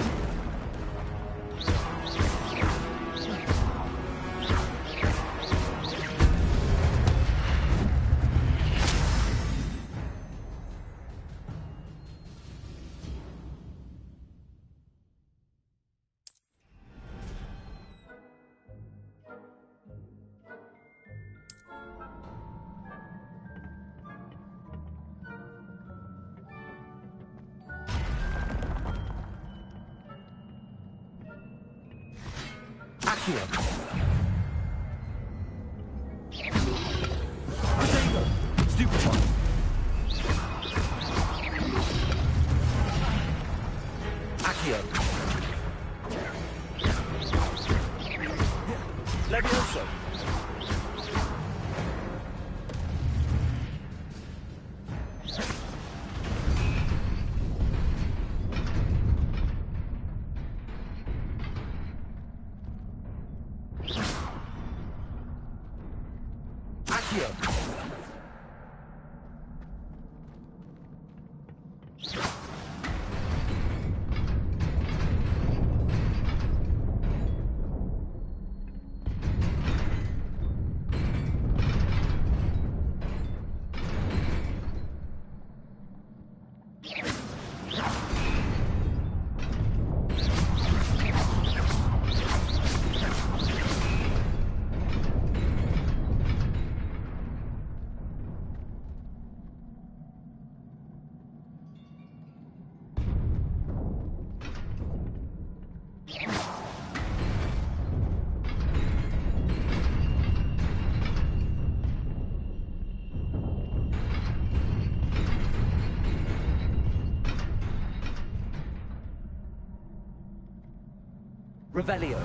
S1: Accio. Stupid one. Accio. Levioso.
S6: Revelio.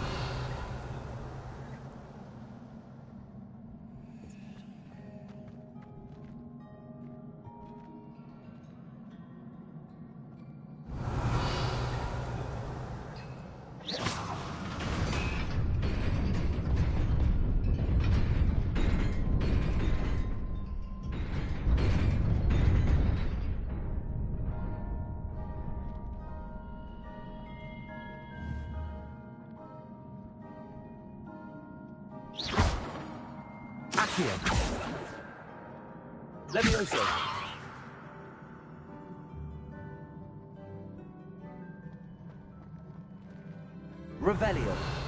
S6: Levioso. Revelio.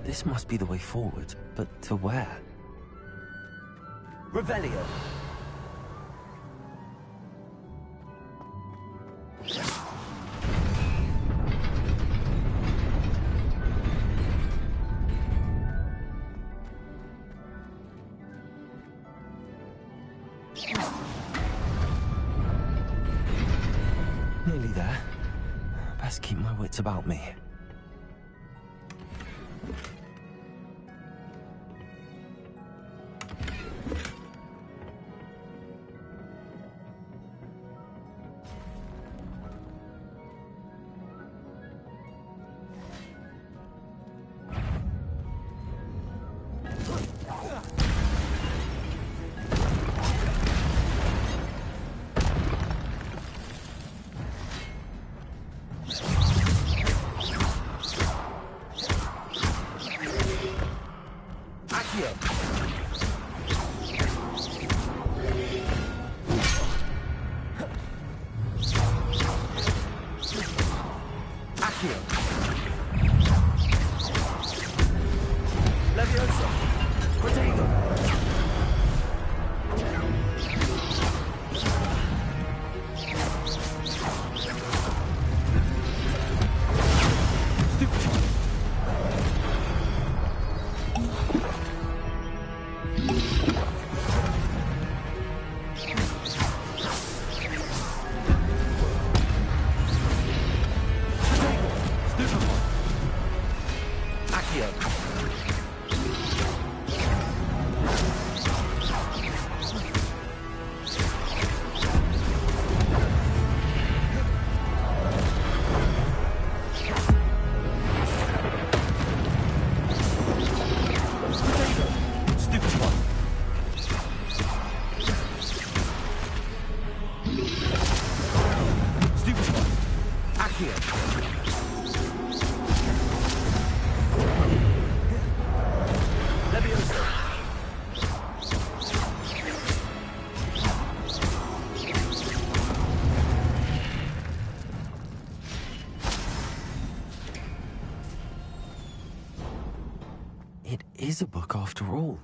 S1: This must be the way forward, but to where?
S6: Revelio.
S1: Nearly there. Best keep my wits about me. It is a book after all.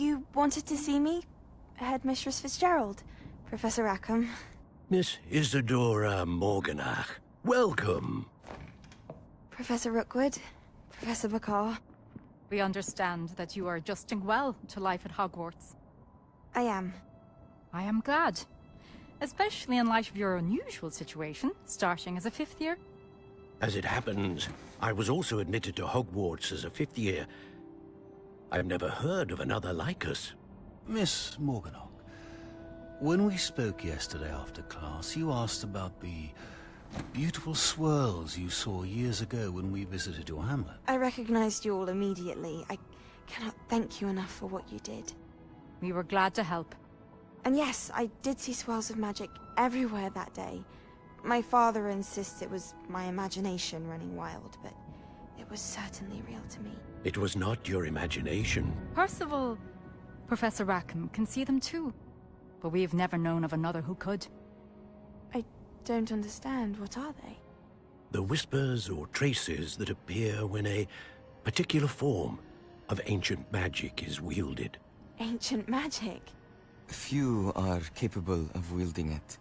S22: You wanted to see me? Headmistress Fitzgerald, Professor Rackham.
S11: Miss Isadora Morganach, welcome.
S22: Professor Rookwood, Professor Bakar.
S8: We understand that you are adjusting well to life at Hogwarts.
S22: I am.
S8: I am glad. Especially in light of your unusual situation, starting as a 5th year.
S11: As it happens, I was also admitted to Hogwarts as a 5th year. I've never heard of another like us.
S9: Miss Morganach, when we spoke yesterday after class, you asked about the beautiful swirls you saw years ago when we visited your hamlet.
S22: I recognized you all immediately. I cannot thank you enough for what you did.
S8: We were glad to help.
S22: And yes, I did see swirls of magic everywhere that day. My father insists it was my imagination running wild, but it was certainly real to me.
S11: It was not your imagination.
S8: Percival, Professor Rackham can see them too. But we have never known of another who could.
S22: I don't understand. What are they?
S11: The whispers or traces that appear when a particular form of ancient magic is wielded.
S22: Ancient magic?
S1: Few are capable of wielding it.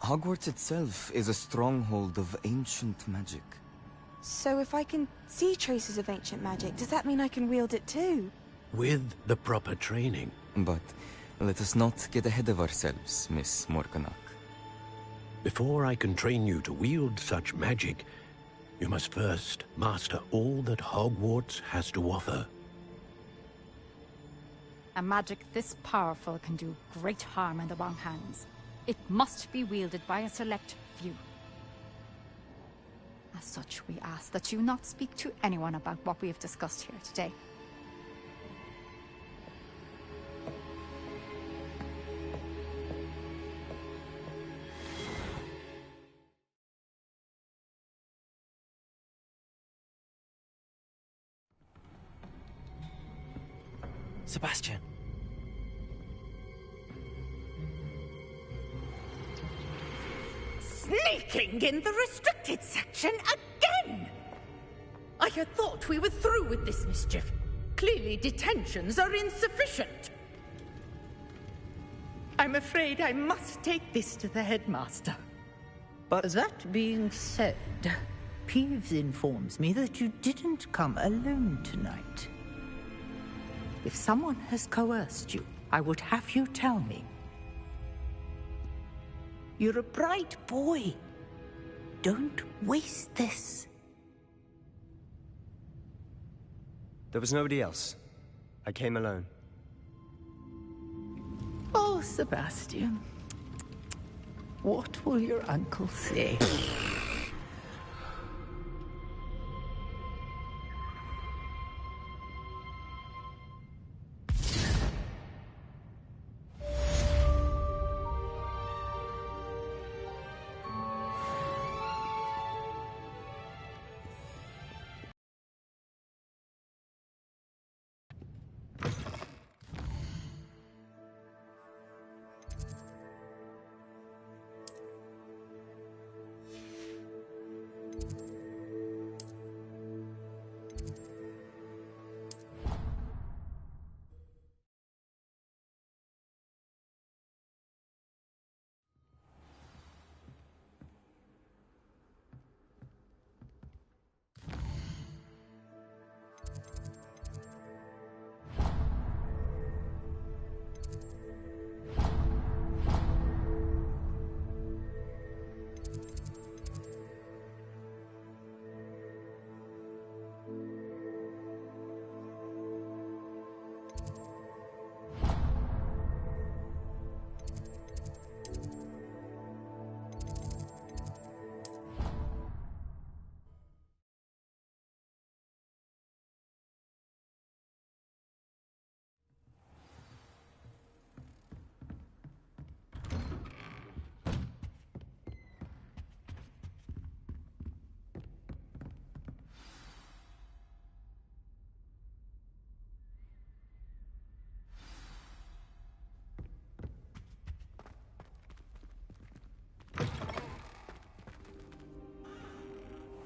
S1: Hogwarts itself is a stronghold of ancient magic.
S22: So if I can see traces of ancient magic, does that mean I can wield it too?
S11: With the proper training.
S1: But let us not get ahead of ourselves, Miss Morganach.
S11: Before I can train you to wield such magic, you must first master all that Hogwarts has to offer.
S8: A magic this powerful can do great harm in the wrong hands. It must be wielded by a select few. As such, we ask that you not speak to anyone about what we have discussed here today.
S1: Sebastian.
S23: Sneaking in the restricted section again! I had thought we were through with this mischief. Clearly detentions are insufficient. I'm afraid I must take this to the headmaster.
S20: But
S23: that being said, Peeves informs me that you didn't come alone tonight. If someone has coerced you, I would have you tell me. You're a bright boy. Don't waste this.
S20: there was nobody else. I came alone.
S23: Oh, Sebastian. What will your uncle say?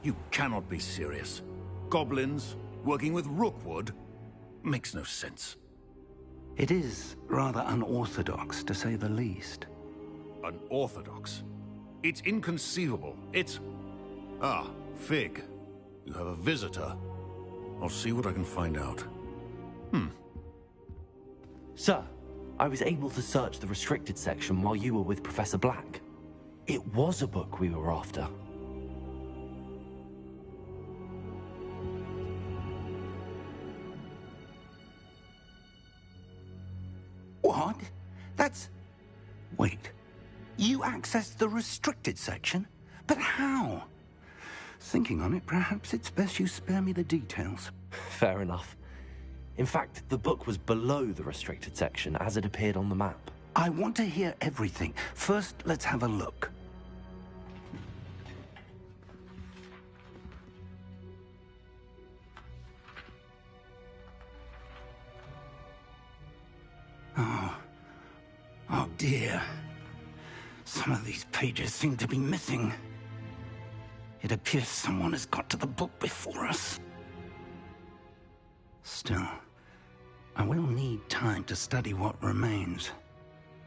S11: You cannot be serious. Goblins working with Rookwood makes no sense.
S14: It is rather unorthodox, to say the least.
S3: Unorthodox? It's inconceivable. It's... Ah, Fig. You have a visitor. I'll see what I can find out.
S1: Sir, I was able to search the restricted section while you were with Professor Black. It was a book we were after.
S14: What? That's... Wait. You accessed the restricted section? But how? Thinking on it, perhaps it's best you spare me the details.
S1: Fair enough. In fact, the book was below the restricted section as it appeared on the map.
S14: I want to hear everything. First, let's have a look. Oh dear. Some of these pages seem to be missing. It appears someone has got to the book before us. Still, I will need time to study what remains.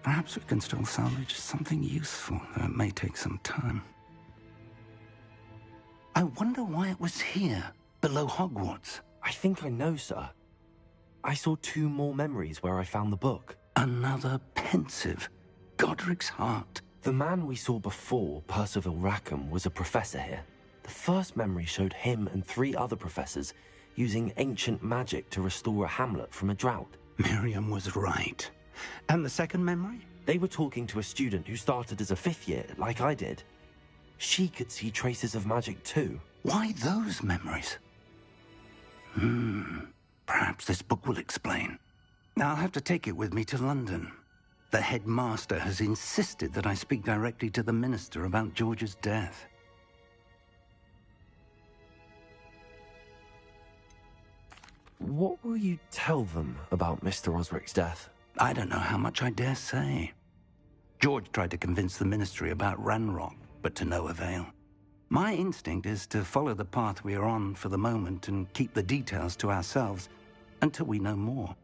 S14: Perhaps we can still salvage something useful, though it may take some time. I wonder why it was here, below Hogwarts.
S1: I think I know, sir. I saw 2 more memories where I found the book.
S14: Another pensive. Godric's heart.
S1: The man we saw before, Percival Rackham, was a professor here. The first memory showed him and 3 other professors using ancient magic to restore a hamlet from a drought.
S14: Miriam was right. And the second memory?
S1: They were talking to a student who started as a 5th year, like I did. She could see traces of magic too.
S14: Why those memories? Perhaps this book will explain. I'll have to take it with me to London. The headmaster has insisted that I speak directly to the minister about George's death.
S1: What will you tell them about Mr. Osric's death?
S14: I don't know how much I dare say. George tried to convince the ministry about Ranrock, but to no avail. My instinct is to follow the path we are on for the moment and keep the details to ourselves until we know more.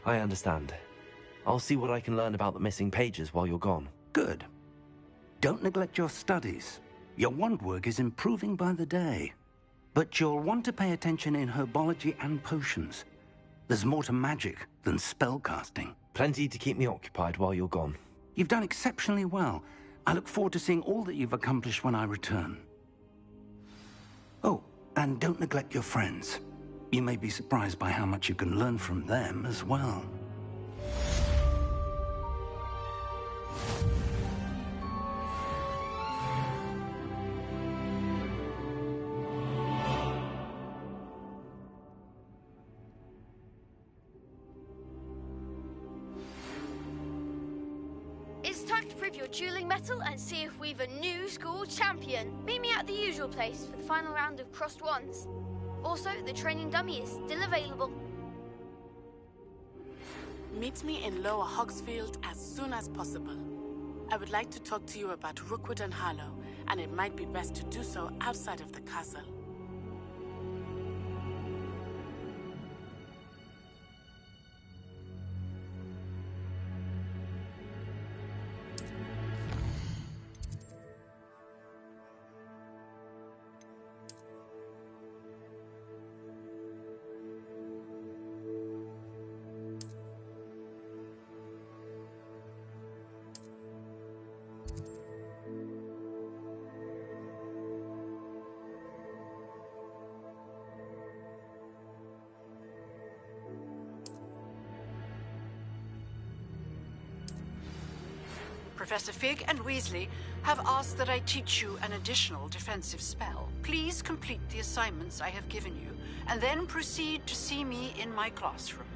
S1: I understand. I'll see what I can learn about the missing pages while you're gone.
S14: Good. Don't neglect your studies. Your wand work is improving by the day. But you'll want to pay attention in herbology and potions. There's more to magic than spellcasting.
S1: Plenty to keep me occupied while you're gone.
S14: You've done exceptionally well. I look forward to seeing all that you've accomplished when I return. Oh, and don't neglect your friends. You may be surprised by how much you can learn from them as well.
S21: It's time to prove your dueling mettle and see if we've a new school champion. Meet me at the usual place for the final round of crossed wands. Also, the training dummy is still available.
S7: Meet me in Lower Hogsfield as soon as possible. I would like to talk to you about Rookwood and Harlow, and it might be best to do so outside of the castle. Professor Fig and Weasley have asked that I teach you an additional defensive spell. Please complete the assignments I have given you, and then proceed to see me in my classroom.